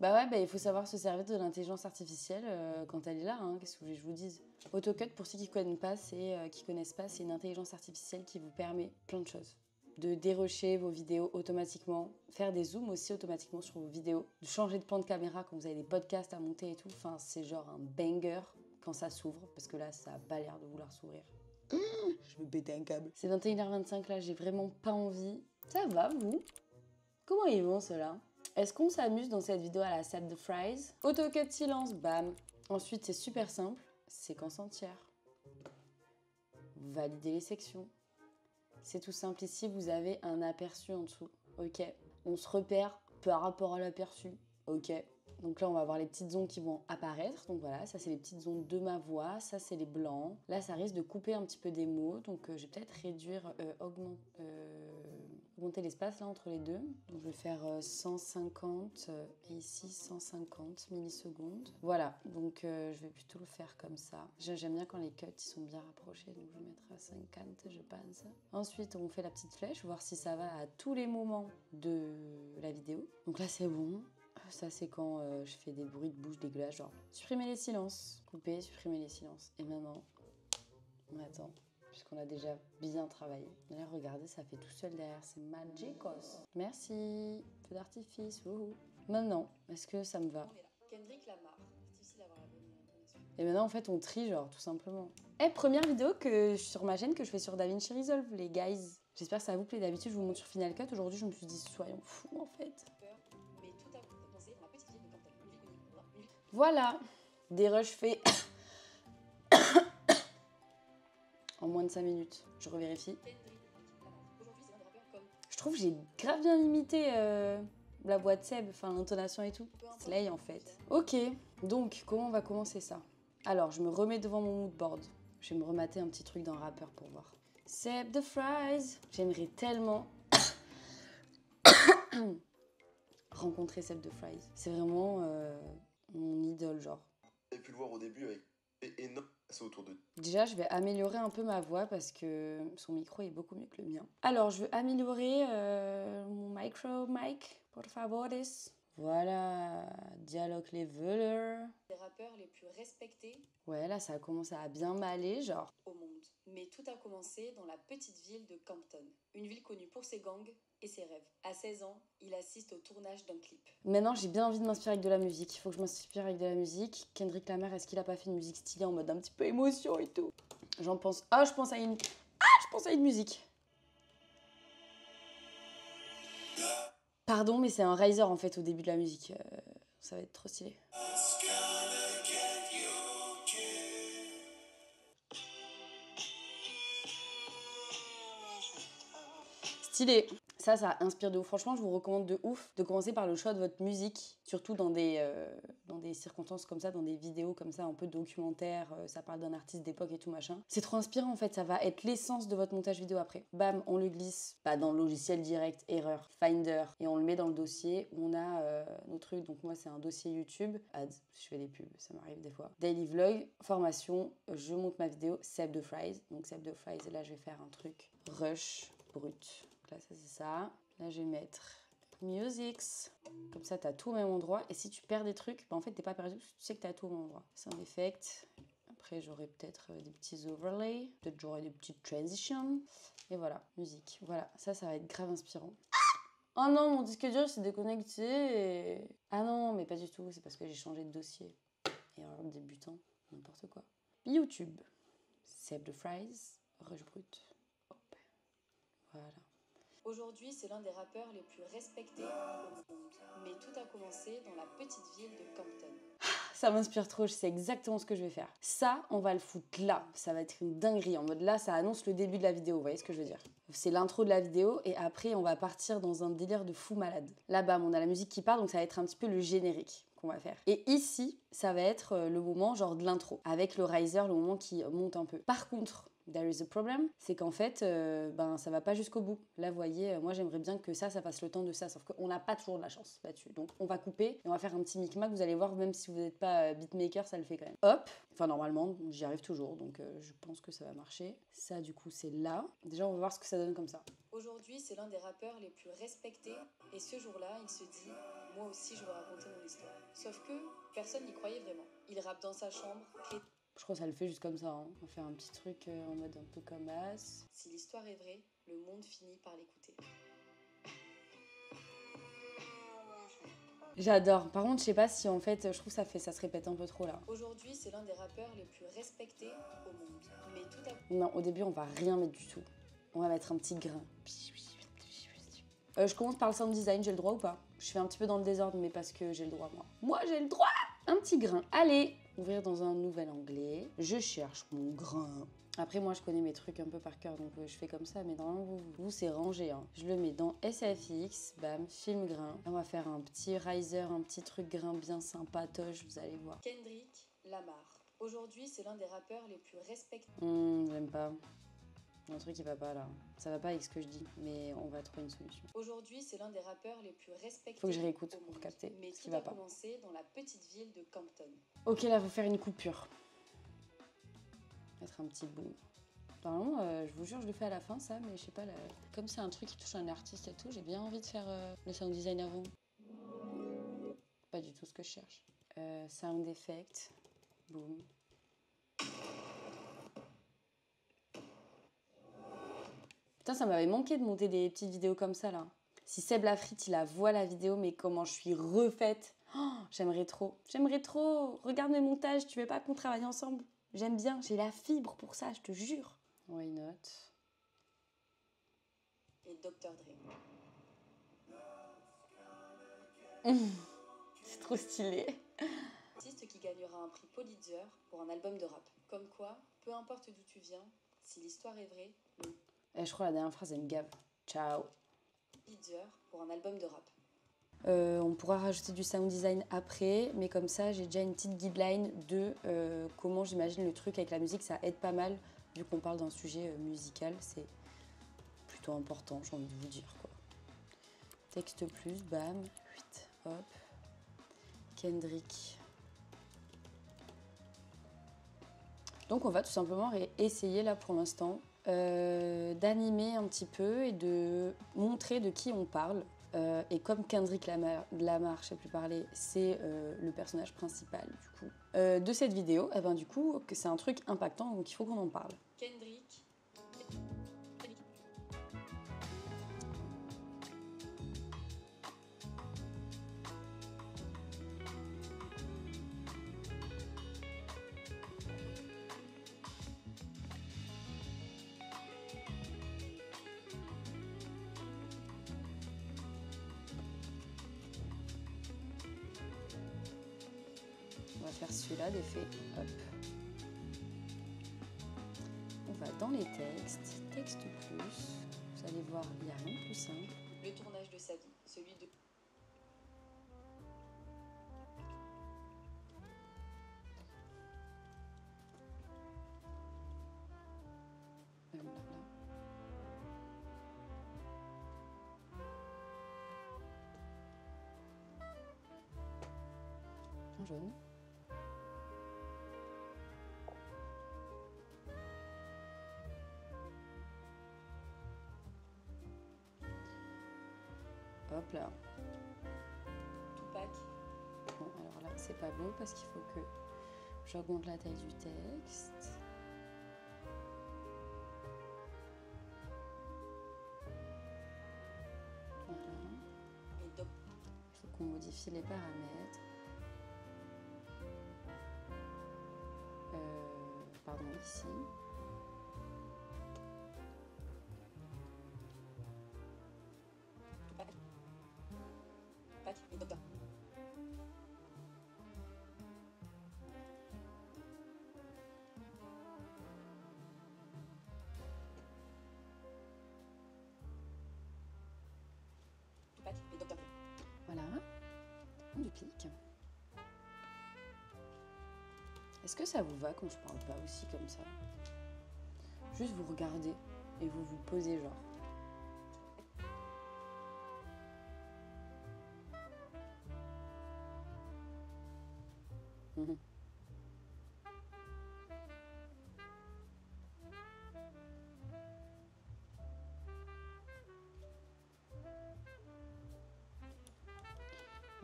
Bah ouais, bah il faut savoir se servir de l'intelligence artificielle quand elle est là, hein. Qu'est-ce que vous voulez que je vous dise? AutoCut, pour ceux qui connaissent pas, c'est une intelligence artificielle qui vous permet plein de choses. De dérusher vos vidéos automatiquement, faire des zooms aussi automatiquement sur vos vidéos, de changer de plan de caméra quand vous avez des podcasts à monter et tout. Enfin, c'est genre un banger quand ça s'ouvre, parce que là, ça a pas l'air de vouloir s'ouvrir. Je vais péter un câble. C'est 21h25, là, j'ai vraiment pas envie. Ça va, vous? Comment ils vont, ceux-là? Est-ce qu'on s'amuse dans cette vidéo à la Seb de Fries? AutoCut silence, bam. Ensuite, c'est super simple, séquence entière. Valider les sections. C'est tout simple, ici, vous avez un aperçu en dessous. Ok, on se repère par rapport à l'aperçu. Ok. Donc là, on va avoir les petites zones qui vont apparaître. Donc voilà, ça, c'est les petites zones de ma voix. Ça, c'est les blancs. Là, ça risque de couper un petit peu des mots. Donc, je vais peut-être réduire, augmenter l'espace là entre les deux. Donc, je vais faire 150 et ici 150 millisecondes. Voilà, donc je vais plutôt le faire comme ça. J'aime bien quand les cuts ils sont bien rapprochés. Donc, je vais mettre à 50, je pense. Ensuite, on fait la petite flèche, voir si ça va à tous les moments de la vidéo. Donc là, c'est bon. Ça, c'est quand je fais des bruits de bouche dégueulasses, genre supprimer les silences, couper, supprimer les silences. Et maintenant, on attend, puisqu'on a déjà bien travaillé. Et là, regardez, ça fait tout seul derrière, c'est magicos. Merci, feu d'artifice, wouhou. Maintenant, est-ce que ça me va? Kendrick Lamar. C'est difficile d'avoir la bonne intonation. Et maintenant, en fait, on trie, genre, tout simplement. Première vidéo sur ma chaîne que je fais sur DaVinci Resolve, les guys. J'espère que ça vous plaît. D'habitude, je vous montre sur Final Cut. Aujourd'hui, je me suis dit, soyons fous, en fait. Mais tout a commencé dans la petite ville de Canton. Voilà, des rushs faits en moins de 5 minutes. Je revérifie. Je trouve que j'ai grave bien imité la voix de Seb, enfin l'intonation et tout. Slay en fait. Ok, donc comment on va commencer ça? Alors, je me remets devant mon moodboard. Je vais me remater un petit truc d'un rappeur pour voir. Seb the Fries. J'aimerais tellement rencontrer Seb the Fries. C'est vraiment mon idole, genre. Vous avez pu le voir au début avec énorme c'est autour de... Déjà, je vais améliorer un peu ma voix parce que son micro est beaucoup mieux que le mien. Alors, je veux améliorer mon mic, por favores. Voilà, dialogue leveler. Les rappeurs les plus respectés. Ouais, là, ça a commencé à bien m'aller, genre. Au monde. Mais tout a commencé dans la petite ville de Compton. Une ville connue pour ses gangs et ses rêves. À 16 ans, il assiste au tournage d'un clip. Maintenant, j'ai bien envie de m'inspirer avec de la musique. Il faut que je m'inspire avec de la musique. Kendrick Lamar, est-ce qu'il a pas fait une musique stylée en mode un petit peu émotion et tout? J'en pense... Ah, je pense à une musique. Pardon, mais c'est un riser en fait au début de la musique. Ça va être trop stylé. Stylé. Ça inspire de ouf. Franchement, je vous recommande de ouf de commencer par le choix de votre musique, surtout dans des circonstances comme ça, dans des vidéos comme ça, un peu documentaires, ça parle d'un artiste d'époque et tout machin. C'est trop inspirant en fait, ça va être l'essence de votre montage vidéo après. Bam, on le glisse, pas dans le logiciel direct, erreur, Finder, et on le met dans le dossier où on a nos trucs. Donc moi, c'est un dossier YouTube, ads, je fais des pubs, ça m'arrive des fois. Daily vlog, formation, je monte ma vidéo, Seb the Fries. Donc Seb the Fries, et là, je vais faire un truc rush brut. Là, ça, c'est ça. Là, je vais mettre Musics. Comme ça, t'as tout au même endroit. Et si tu perds des trucs, bah, en fait, t'es pas perdu. Tu sais que t'as tout au même endroit. Sound effect. Après, j'aurai peut-être des petits overlays. Peut-être j'aurai des petites transitions. Et voilà, musique. Voilà, ça va être grave inspirant. Oh non, mon disque dur s'est déconnecté. Ah non, mais pas du tout. C'est parce que j'ai changé de dossier. Erreur de débutant. N'importe quoi. YouTube. Seb the Fries. Rush brut. Hop. Voilà. Aujourd'hui, c'est l'un des rappeurs les plus respectés au monde. Mais tout a commencé dans la petite ville de Compton. Ça m'inspire trop, je sais exactement ce que je vais faire. Ça, on va le foutre là. Ça va être une dinguerie. En mode là, ça annonce le début de la vidéo, vous voyez ce que je veux dire? C'est l'intro de la vidéo et après, on va partir dans un délire de fou malade. Là, bam, on a la musique qui part, donc ça va être un petit peu le générique qu'on va faire. Et ici, ça va être le moment genre de l'intro, avec le riser, le moment qui monte un peu. Par contre, there is a problem, c'est qu'en fait, ça va pas jusqu'au bout. Là, vous voyez, moi j'aimerais bien que ça fasse le temps de ça, sauf qu'on n'a pas toujours de la chance là-dessus. Donc on va couper et on va faire un petit micmac, vous allez voir, même si vous n'êtes pas beatmaker, ça le fait quand même. Hop, enfin normalement, j'y arrive toujours, donc je pense que ça va marcher. Ça, du coup, c'est là. Déjà, on va voir ce que ça donne comme ça. Aujourd'hui, c'est l'un des rappeurs les plus respectés, et ce jour-là, il se dit, moi aussi, je veux raconter mon histoire. Sauf que personne n'y croyait vraiment. Il rappe dans sa chambre. Je crois que ça le fait juste comme ça. Hein. On va faire un petit truc en mode un peu comme As. Si l'histoire est vraie, le monde finit par l'écouter. J'adore. Par contre, je sais pas si en fait, je trouve que ça se répète un peu trop là. Aujourd'hui, c'est l'un des rappeurs les plus respectés au monde. Mais tout à... Non, au début, on va rien mettre du tout. On va mettre un petit grain. Je commence par le sound design, j'ai le droit ou pas? Je fais un petit peu dans le désordre, mais parce que j'ai le droit, moi. Moi, j'ai le droit! Un petit grain. Allez! Ouvrir dans un nouvel onglet. Je cherche mon grain. Après, moi, je connais mes trucs un peu par cœur, donc je fais comme ça. Mais normalement, vous c'est rangé. Hein. Je le mets dans SFX. Bam, film grain. On va faire un petit riser, un petit truc grain bien sympatoche, vous allez voir. Kendrick Lamar. Aujourd'hui, c'est l'un des rappeurs les plus respectés. J'aime pas. Un truc qui va pas là. Ça va pas avec ce que je dis, mais on va trouver une solution. Aujourd'hui, c'est l'un des rappeurs les plus respectés. Faut que je réécoute pour capter ce qui va pas. Mais tout a commencé dans la petite ville de Compton. Ok, là, faut faire une coupure. Mettre un petit boom. Normalement, je vous jure, je le fais à la fin, ça, mais je sais pas, là, comme c'est un truc qui touche un artiste et tout, j'ai bien envie de faire le sound design avant. Pas du tout ce que je cherche. Sound effect. Boom. Putain, ça m'avait manqué de monter des petites vidéos comme ça, là. Si Seb Lafrite, il voit la vidéo, mais comment je suis refaite. Oh, j'aimerais trop. J'aimerais trop. Regarde mes montages, tu veux pas qu'on travaille ensemble? J'aime bien, j'ai la fibre pour ça, je te jure. Why not? Et Dr. Dre. C'est trop stylé. Artiste qui gagnera un prix Pulitzer pour un album de rap. Comme quoi, peu importe d'où tu viens, si l'histoire est vraie... Et je crois la dernière phrase, elle me gave. Ciao. Pulitzer pour un album de rap. On pourra rajouter du sound design après, mais comme ça, j'ai déjà une petite guideline de comment j'imagine le truc avec la musique. Ça aide pas mal, vu qu'on parle d'un sujet musical. C'est plutôt important, j'ai envie de vous dire, quoi. Texte plus, bam, 8, hop. Kendrick. Donc on va tout simplement essayer là pour l'instant d'animer un petit peu et de montrer de qui on parle. Et comme Kendrick Lamar, je sais plus parler, c'est le personnage principal du coup de cette vidéo, et ben du coup c'est un truc impactant donc il faut qu'on en parle. Kendrick. On va faire celui-là d'effet, hop. On va dans les textes, texte plus. Vous allez voir, il n'y a rien de plus simple. Le tournage de sa vie, celui de... Là. En jaune. Hop là. Tupac. Bon, alors là, c'est pas beau parce qu'il faut que j'augmente la taille du texte. Voilà. Il faut qu'on modifie les paramètres. Pardon, ici. Voilà, on duplique. Est-ce que ça vous va quand je parle pas aussi comme ça? Juste vous regardez et vous vous posez genre. On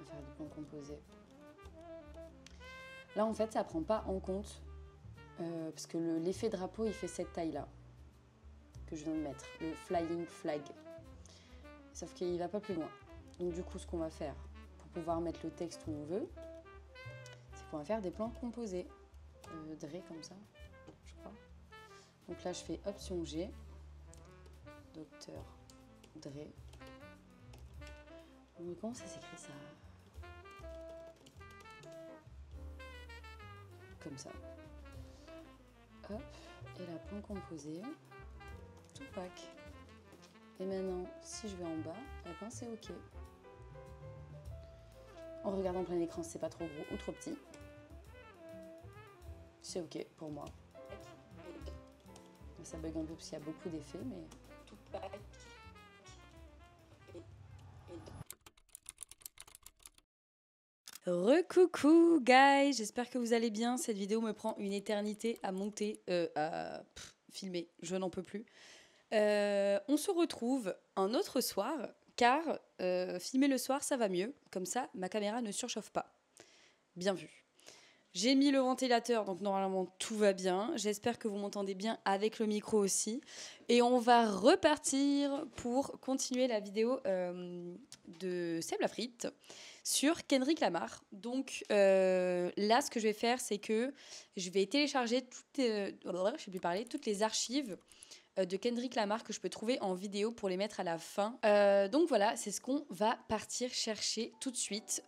va faire du plan composé. Là, en fait, ça prend pas en compte parce que l'effet drapeau, il fait cette taille-là que je viens de mettre, le flying flag. Sauf qu'il va pas plus loin. Donc du coup, ce qu'on va faire pour pouvoir mettre le texte où on veut, c'est qu'on va faire des plans composés. Dre comme ça, je crois. Donc là, je fais option G, Dr. Dre. Donc, comment ça s'écrit ça? Comme ça. Hop, et la plan composé, Tupac. Et maintenant, si je vais en bas, eh ben c'est OK. En regardant plein écran, c'est pas trop gros ou trop petit. C'est OK pour moi. Ça bug un peu parce qu'il y a beaucoup d'effets, mais... Recoucou guys, j'espère que vous allez bien. Cette vidéo me prend une éternité à monter, à filmer, je n'en peux plus. On se retrouve un autre soir, car filmer le soir ça va mieux, comme ça ma caméra ne surchauffe pas. Bien vu. J'ai mis le ventilateur, donc normalement tout va bien. J'espère que vous m'entendez bien avec le micro aussi. Et on va repartir pour continuer la vidéo de Seb la frite sur Kendrick Lamar. Donc là, ce que je vais faire, c'est que je vais télécharger toutes les archives de Kendrick Lamar que je peux trouver en vidéo pour les mettre à la fin. Donc voilà, c'est ce qu'on va partir chercher tout de suite.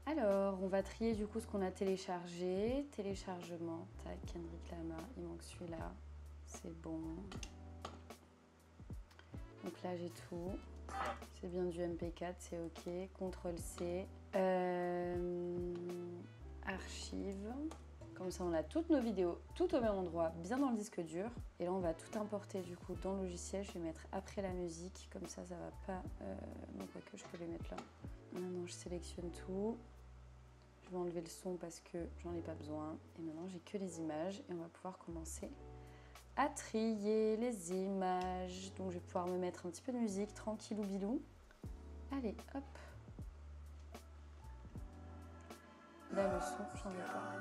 Alors, on va trier du coup ce qu'on a téléchargé. Téléchargement, tac, Kendrick Lamar, il manque celui-là. C'est bon. Donc là, j'ai tout. C'est bien du MP4, c'est OK. CTRL-C. Archives. Comme ça, on a toutes nos vidéos tout au même endroit, bien dans le disque dur. Et là, on va tout importer du coup dans le logiciel. Je vais mettre après la musique. Comme ça va pas... non, pas que je peux les mettre là. Maintenant, je sélectionne tout. Je vais enlever le son parce que j'en ai pas besoin. Et maintenant, j'ai que les images et on va pouvoir commencer à trier les images. Donc, je vais pouvoir me mettre un petit peu de musique, tranquillou bilou. Allez, hop. Là, le son, j'en ai pas.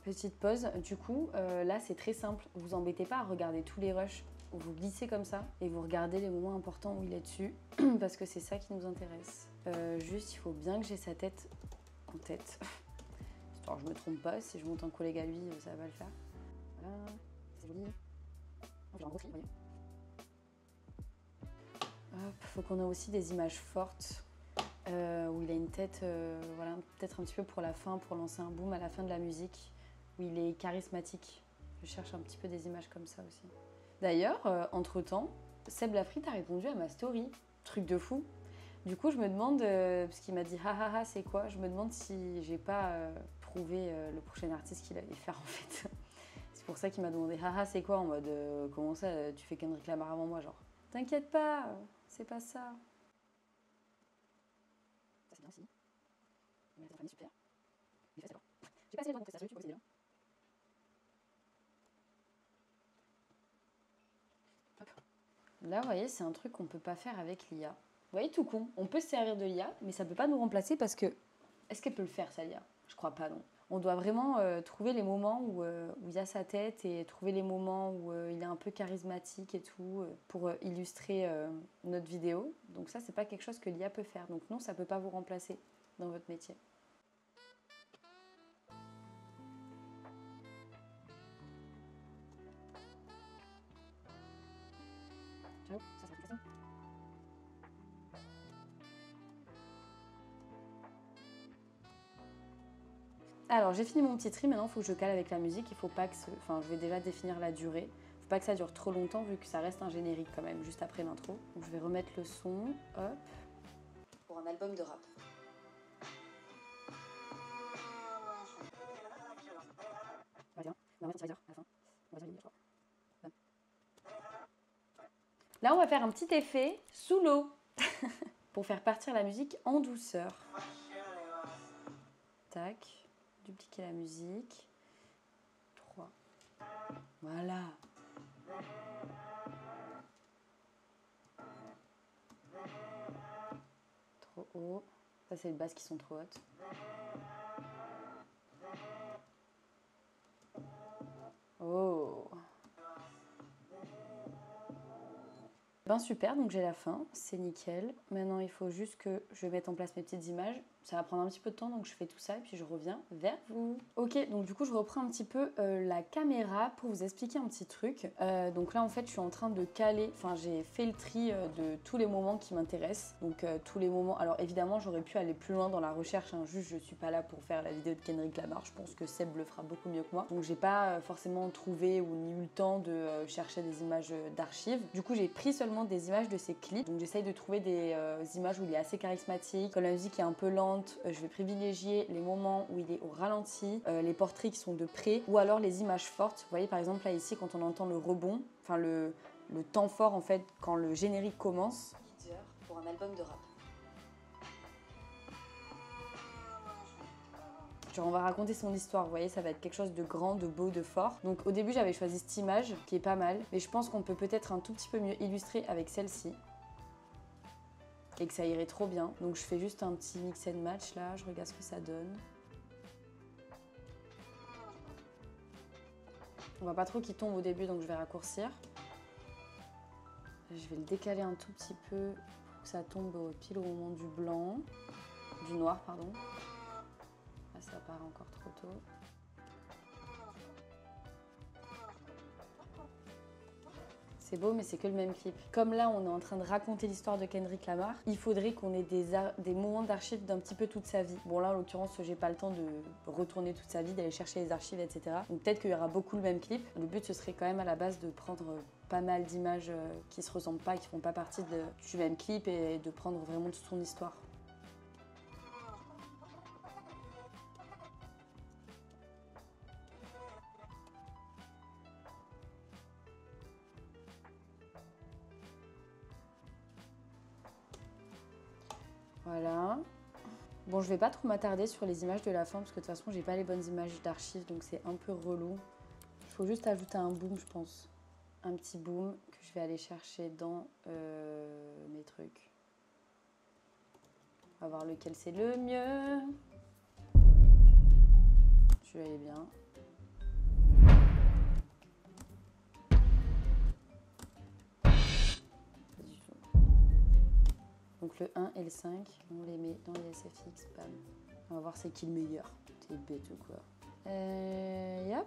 Petite pause. Du coup, là, c'est très simple. Vous embêtez pas à regarder tous les rushs. Vous glissez comme ça et vous regardez les moments importants où il est dessus parce que c'est ça qui nous intéresse. Juste, il faut bien que j'ai sa tête en tête. Histoire que je me trompe pas. Si je monte un collègue à lui, ça va le faire. Voilà, c'est joli. J'ai un gros tri, vous voyez. Hop, faut qu'on ait aussi des images fortes où il a une tête, voilà, peut-être un petit peu pour la fin, pour lancer un boom à la fin de la musique, où il est charismatique. Je cherche un petit peu des images comme ça aussi. D'ailleurs, entre-temps, Seb Lafrite a répondu à ma story. Truc de fou. Du coup, je me demande, parce qu'il m'a dit « ha ha ha, c'est quoi ?» Je me demande si j'ai pas trouvé le prochain artiste qu'il allait faire en fait. C'est pour ça qu'il m'a demandé « ha ha, c'est quoi ?» en mode « comment ça, tu fais Kendrick Lamar avant moi ?» Genre « t'inquiète pas, c'est pas ça. » Ça c'est bien aussi. Il m'a fait super. Il fait ça. J'ai pas assez les gens de prestation, tu peux aussi bien. Là, vous voyez, c'est un truc qu'on ne peut pas faire avec l'IA. Vous voyez, tout con. On peut se servir de l'IA, mais ça ne peut pas nous remplacer parce que... Est-ce qu'elle peut le faire, ça, l'IA? Je crois pas, non. On doit vraiment trouver les moments où il y a sa tête et trouver les moments où il est un peu charismatique et tout pour illustrer notre vidéo. Donc ça, c'est pas quelque chose que l'IA peut faire. Donc non, ça peut pas vous remplacer dans votre métier. J'avoue, ça serait plus facile. Alors j'ai fini mon petit tri, maintenant il faut que je cale avec la musique, il faut pas que enfin je vais déjà définir la durée. Il faut pas que ça dure trop longtemps vu que ça reste un générique quand même, juste après l'intro. Donc je vais remettre le son, hop. Pour un album de rap. Vas-y, on va mettre un à la fin. On va dire je crois. Là on va faire un petit effet sous l'eau pour faire partir la musique en douceur. Tac. Dupliquer la musique. 3. Voilà. Trop haut. Ça, c'est les basses qui sont trop hautes. Oh. Ben super, donc j'ai la fin, c'est nickel. Maintenant, il faut juste que je mette en place mes petites images. Ça va prendre un petit peu de temps, donc je fais tout ça et puis je reviens vers vous. Ok, donc du coup, je reprends un petit peu la caméra pour vous expliquer un petit truc. Donc là, en fait, je suis en train de caler, enfin, j'ai fait le tri de tous les moments qui m'intéressent. Donc tous les moments, alors évidemment, j'aurais pu aller plus loin dans la recherche, hein. Juste, je suis pas là pour faire la vidéo de Kendrick Lamar. Je pense que Seb le fera beaucoup mieux que moi. Donc j'ai pas forcément trouvé ou ni eu le temps de chercher des images d'archives. Du coup, j'ai pris seulement des images de ses clips. Donc j'essaye de trouver des images où il est assez charismatique, quand la musique est un peu lente. Je vais privilégier les moments où il est au ralenti, les portraits qui sont de près, ou alors les images fortes. Vous voyez par exemple là ici quand on entend le rebond, enfin le temps fort en fait quand le générique commence. Leader pour un album de rap. Genre on va raconter son histoire, vous voyez, ça va être quelque chose de grand, de beau, de fort. Donc au début j'avais choisi cette image qui est pas mal, mais je pense qu'on peut peut-être un tout petit peu mieux illustrer avec celle-ci. et que ça irait trop bien. Donc je fais juste un petit mix and match là, je regarde ce que ça donne. On voit pas trop qu'il tombe au début, donc je vais raccourcir. Je vais le décaler un tout petit peu pour que ça tombe pile au moment du blanc, du noir pardon. Là ça part encore trop tôt. C'est beau, mais c'est que le même clip. Comme là, on est en train de raconter l'histoire de Kendrick Lamar, il faudrait qu'on ait des moments d'archives d'un petit peu toute sa vie. Bon là, en l'occurrence, j'ai pas le temps de retourner toute sa vie, d'aller chercher les archives, etc. Donc peut-être qu'il y aura beaucoup le même clip. Le but, ce serait quand même à la base de prendre pas mal d'images qui se ressemblent pas, qui font pas partie du même clip et de prendre vraiment toute son histoire. Voilà. Bon, je vais pas trop m'attarder sur les images de la fin parce que de toute façon, j'ai pas les bonnes images d'archives, donc c'est un peu relou. Il faut juste ajouter un boom, je pense. Un petit boom que je vais aller chercher dans mes trucs. On va voir lequel c'est le mieux. Celui-là, il est bien. Donc le 1 et le 5, on les met dans les SFX, bam. On va voir c'est qui le meilleur. T'es bête ou quoi. Yep.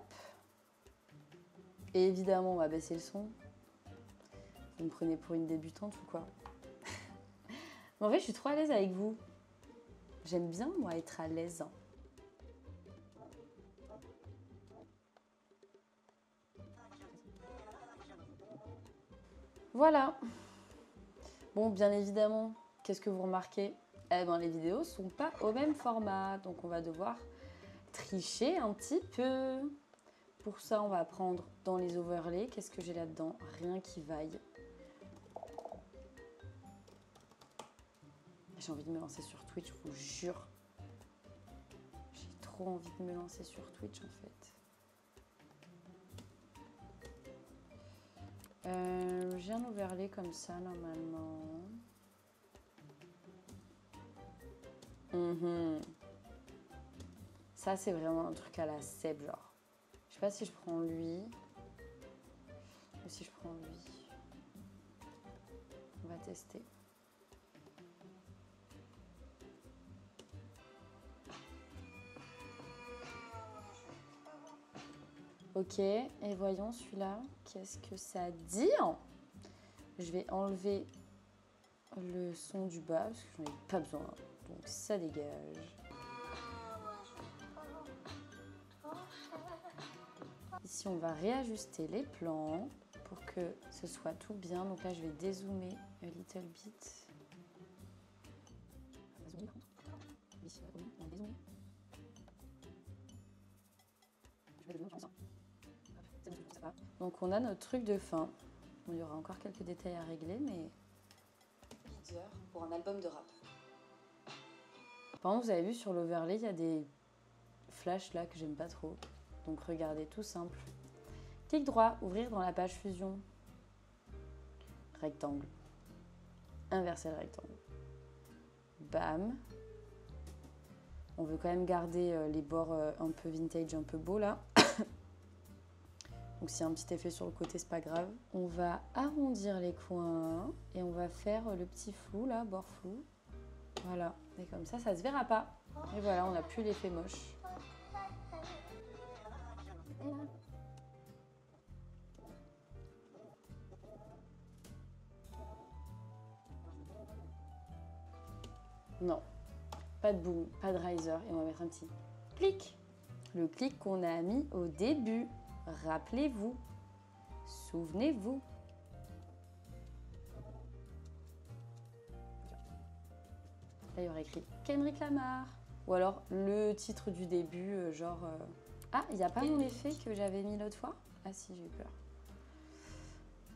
Et évidemment, on va baisser le son. Vous me prenez pour une débutante ou quoi? Mais en fait, je suis trop à l'aise avec vous. J'aime bien, moi, être à l'aise. Voilà. Bon, bien évidemment, qu'est-ce que vous remarquez? Eh ben, les vidéos sont pas au même format, donc on va devoir tricher un petit peu. Pour ça, on va prendre dans les overlays. Qu'est-ce que j'ai là-dedans? Rien qui vaille. J'ai envie de me lancer sur Twitch, je vous jure. J'ai trop envie de me lancer sur Twitch, en fait. J'ai un overlay comme ça, normalement. Ça, c'est vraiment un truc à la Seb, genre. Je sais pas si je prends lui ou si je prends lui. On va tester. Ok, et voyons celui-là, qu'est-ce que ça dit? Je vais enlever le son du bas parce que j'en ai pas besoin, donc ça dégage. Ici, on va réajuster les plans pour que ce soit tout bien. Donc là, je vais dézoomer a little bit. Donc on a notre truc de fin. Il y aura encore quelques détails à régler, mais... Heures pour un album de rap. Par contre, vous avez vu sur l'overlay, il y a des flashs là que j'aime pas trop. Donc regardez, tout simple. Clic droit, ouvrir dans la page fusion. Rectangle. Inverser le rectangle. Bam. On veut quand même garder les bords un peu vintage, un peu beaux là. Donc s'il y a un petit effet sur le côté, c'est pas grave. On va arrondir les coins et on va faire le petit flou là, bord flou. Voilà. Et comme ça se verra pas. Et voilà, on n'a plus l'effet moche. Non, pas de boom, pas de riser. Et on va mettre un petit clic. Le clic qu'on a mis au début. Rappelez-vous. Souvenez-vous. Là, il y aurait écrit Kendrick Lamar. Ou alors le titre du début, genre... Ah, il n'y a pas mon effet que j'avais mis l'autre fois? Ah si, j'ai eu peur.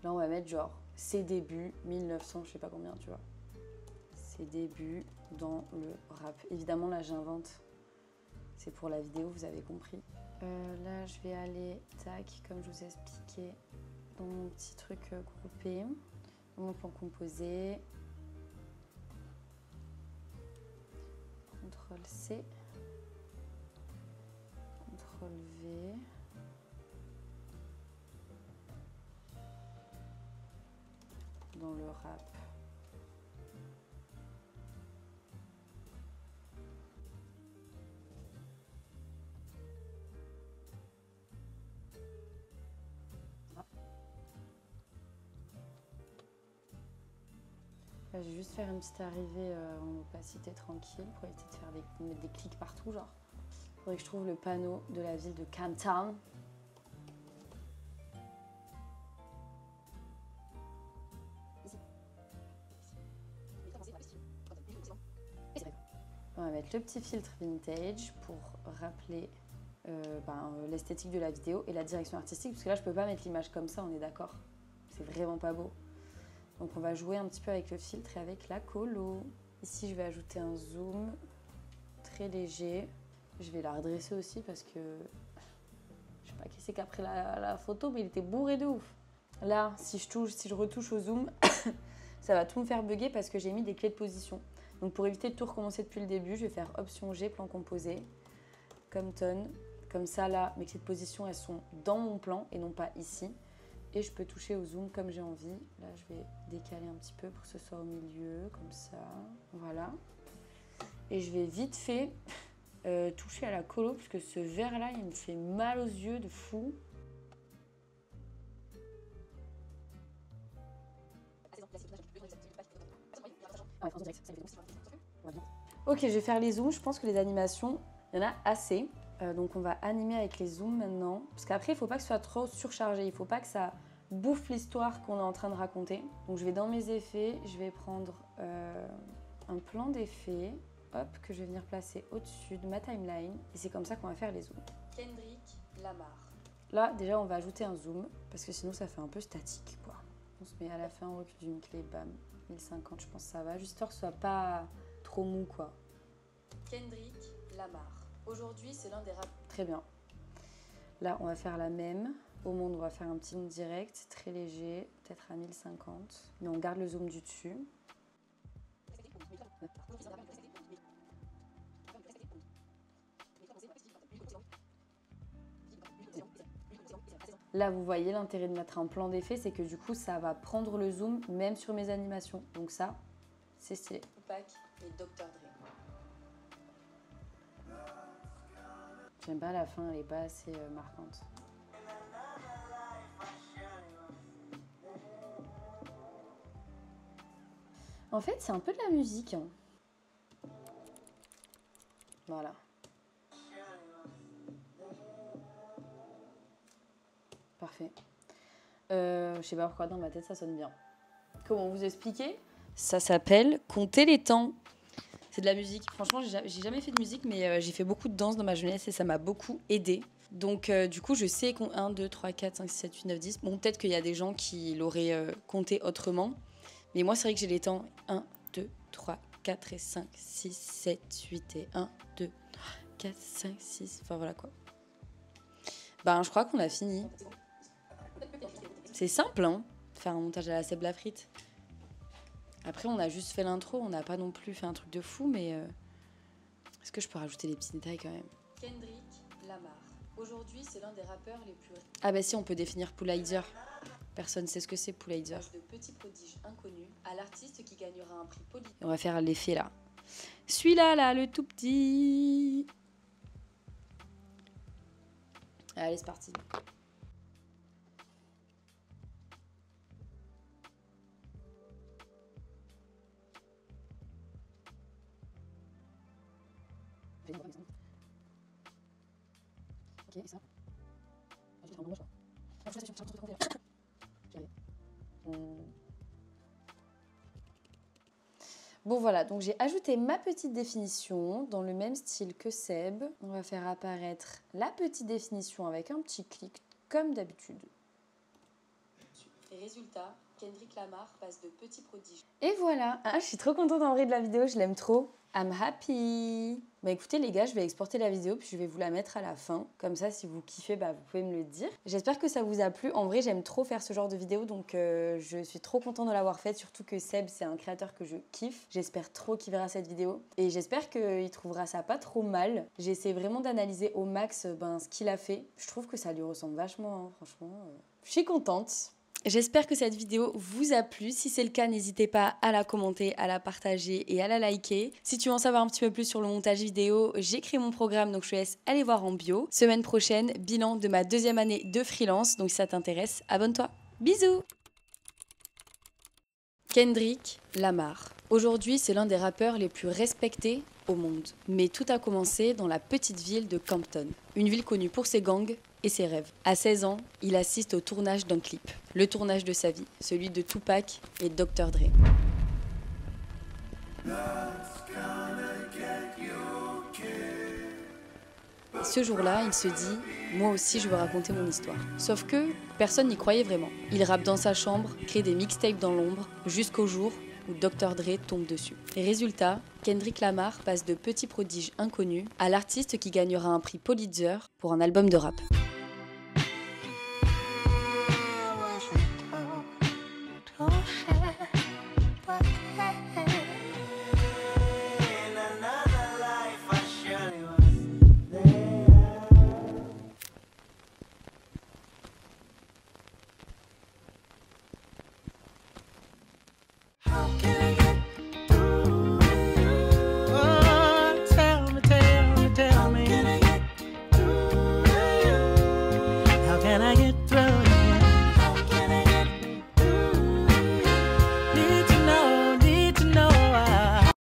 Là, on va mettre genre ses débuts, 1900, je sais pas combien, tu vois. Ses débuts dans le rap. Évidemment, là, j'invente. C'est pour la vidéo, vous avez compris. Là, je vais aller, tac, comme je vous ai expliqué, dans mon petit truc groupé, dans mon plan composé. CTRL-C, CTRL-V. Dans le wrap. Je vais juste faire une petite arrivée en opacité tranquille pour éviter de faire mettre des clics partout, genre. Il faudrait que je trouve le panneau de la ville de Camptown. On va mettre le petit filtre vintage pour rappeler l'esthétique de la vidéo et la direction artistique, parce que là je peux pas mettre l'image comme ça, on est d'accord. C'est vraiment pas beau. Donc on va jouer un petit peu avec le filtre et avec la colo. Ici je vais ajouter un zoom très léger. Je vais la redresser aussi parce que je sais pas qui c'est qui a pris la photo, mais il était bourré de ouf. Là, si je retouche au zoom, ça va tout me faire bugger parce que j'ai mis des clés de position. Donc pour éviter de tout recommencer depuis le début, je vais faire Option G, plan composé, Compton. Comme ça là, mes clés de position elles sont dans mon plan et non pas ici. Et je peux toucher au zoom comme j'ai envie. Là, je vais décaler un petit peu pour que ce soit au milieu, comme ça. Voilà. Et je vais vite fait toucher à la colo, parce que ce vert-là, il me fait mal aux yeux de fou. Ok, je vais faire les zooms. Je pense que les animations, il y en a assez. Donc on va animer avec les zooms maintenant. Parce qu'après, il ne faut pas que ce soit trop surchargé. Il ne faut pas que ça bouffe l'histoire qu'on est en train de raconter. Donc je vais dans mes effets, je vais prendre un plan d'effet, hop, que je vais venir placer au-dessus de ma timeline. Et c'est comme ça qu'on va faire les zooms. Kendrick Lamar. Là, déjà, on va ajouter un zoom, parce que sinon, ça fait un peu statique, quoi. On se met à la fin, on recule d'une clé, bam. 1050, je pense que ça va, juste histoire que ce soit pas trop mou, quoi. Kendrick Lamar. Aujourd'hui, c'est l'un des rap... Très bien. Là, on va faire la même. Au monde, on va faire un petit zoom direct, très léger, peut-être à 1050. Mais on garde le zoom du dessus. Là, vous voyez, l'intérêt de mettre un plan d'effet, c'est que du coup, ça va prendre le zoom même sur mes animations. Donc ça, c'est stylé. Tupac et Dr. Dre. J'aime pas la fin, elle est pas assez marquante. En fait, c'est un peu de la musique. Hein. Voilà. Parfait. Je sais pas pourquoi dans ma tête ça sonne bien. Comment vous expliquer? Ça s'appelle compter les temps. C'est de la musique. Franchement, j'ai jamais fait de musique, mais j'ai fait beaucoup de danse dans ma jeunesse et ça m'a beaucoup aidée. Donc, du coup, je sais 1, 2, 3, 4, 5, 6, 7, 8, 9, 10. Bon, peut-être qu'il y a des gens qui l'auraient compté autrement. Mais moi, c'est vrai que j'ai les temps 1, 2, 3, 4 et 5, 6, 7, 8 et 1, 2, 4, 5, 6. Enfin, voilà quoi. Ben, je crois qu'on a fini. C'est simple, hein, faire un montage à la Seb Lafrite. Après, on a juste fait l'intro, on n'a pas non plus fait un truc de fou, mais est-ce que je peux rajouter des petits détails quand même? Kendrick Lamar. Aujourd'hui, c'est l'un des rappeurs les plus... Ah bah si, on peut définir Poolaizer. Personne ne sait ce que c'est, Poolaizer. De petits prodiges inconnus à l'artiste qui gagnera un prix politique. On va faire l'effet là. Celui-là, là, le tout petit. Allez, c'est parti. Ok, et ça. Bon voilà, donc j'ai ajouté ma petite définition dans le même style que Seb. On va faire apparaître la petite définition avec un petit clic comme d'habitude. Et résultat, Kendrick Lamar passe de petit prodige. Et voilà, je suis trop contente en vrai de la vidéo, je l'aime trop. I'm happy. Bah écoutez les gars, je vais exporter la vidéo puis je vais vous la mettre à la fin. Comme ça, si vous kiffez, vous pouvez me le dire. J'espère que ça vous a plu. En vrai, j'aime trop faire ce genre de vidéo, donc je suis trop contente de l'avoir faite. Surtout que Seb, c'est un créateur que je kiffe. J'espère trop qu'il verra cette vidéo. Et j'espère qu'il trouvera ça pas trop mal. J'essaie vraiment d'analyser au max ce qu'il a fait. Je trouve que ça lui ressemble vachement, franchement. Je suis contente. J'espère que cette vidéo vous a plu. Si c'est le cas, n'hésitez pas à la commenter, à la partager et à la liker. Si tu veux en savoir un petit peu plus sur le montage vidéo, j'ai créé mon programme, donc je te laisse aller voir en bio. Semaine prochaine, bilan de ma 2e année de freelance. Donc si ça t'intéresse, abonne-toi. Bisous! Kendrick Lamar. Aujourd'hui, c'est l'un des rappeurs les plus respectés au monde. Mais tout a commencé dans la petite ville de Compton, une ville connue pour ses gangs et ses rêves. À 16 ans, il assiste au tournage d'un clip. Le tournage de sa vie, celui de Tupac et Dr. Dre. Ce jour-là, il se dit « Moi aussi, je veux raconter mon histoire ». Sauf que personne n'y croyait vraiment. Il rappe dans sa chambre, crée des mixtapes dans l'ombre, jusqu'au jour où Dr. Dre tombe dessus. Et résultat, Kendrick Lamar passe de petit prodige inconnu à l'artiste qui gagnera un prix Pulitzer pour un album de rap.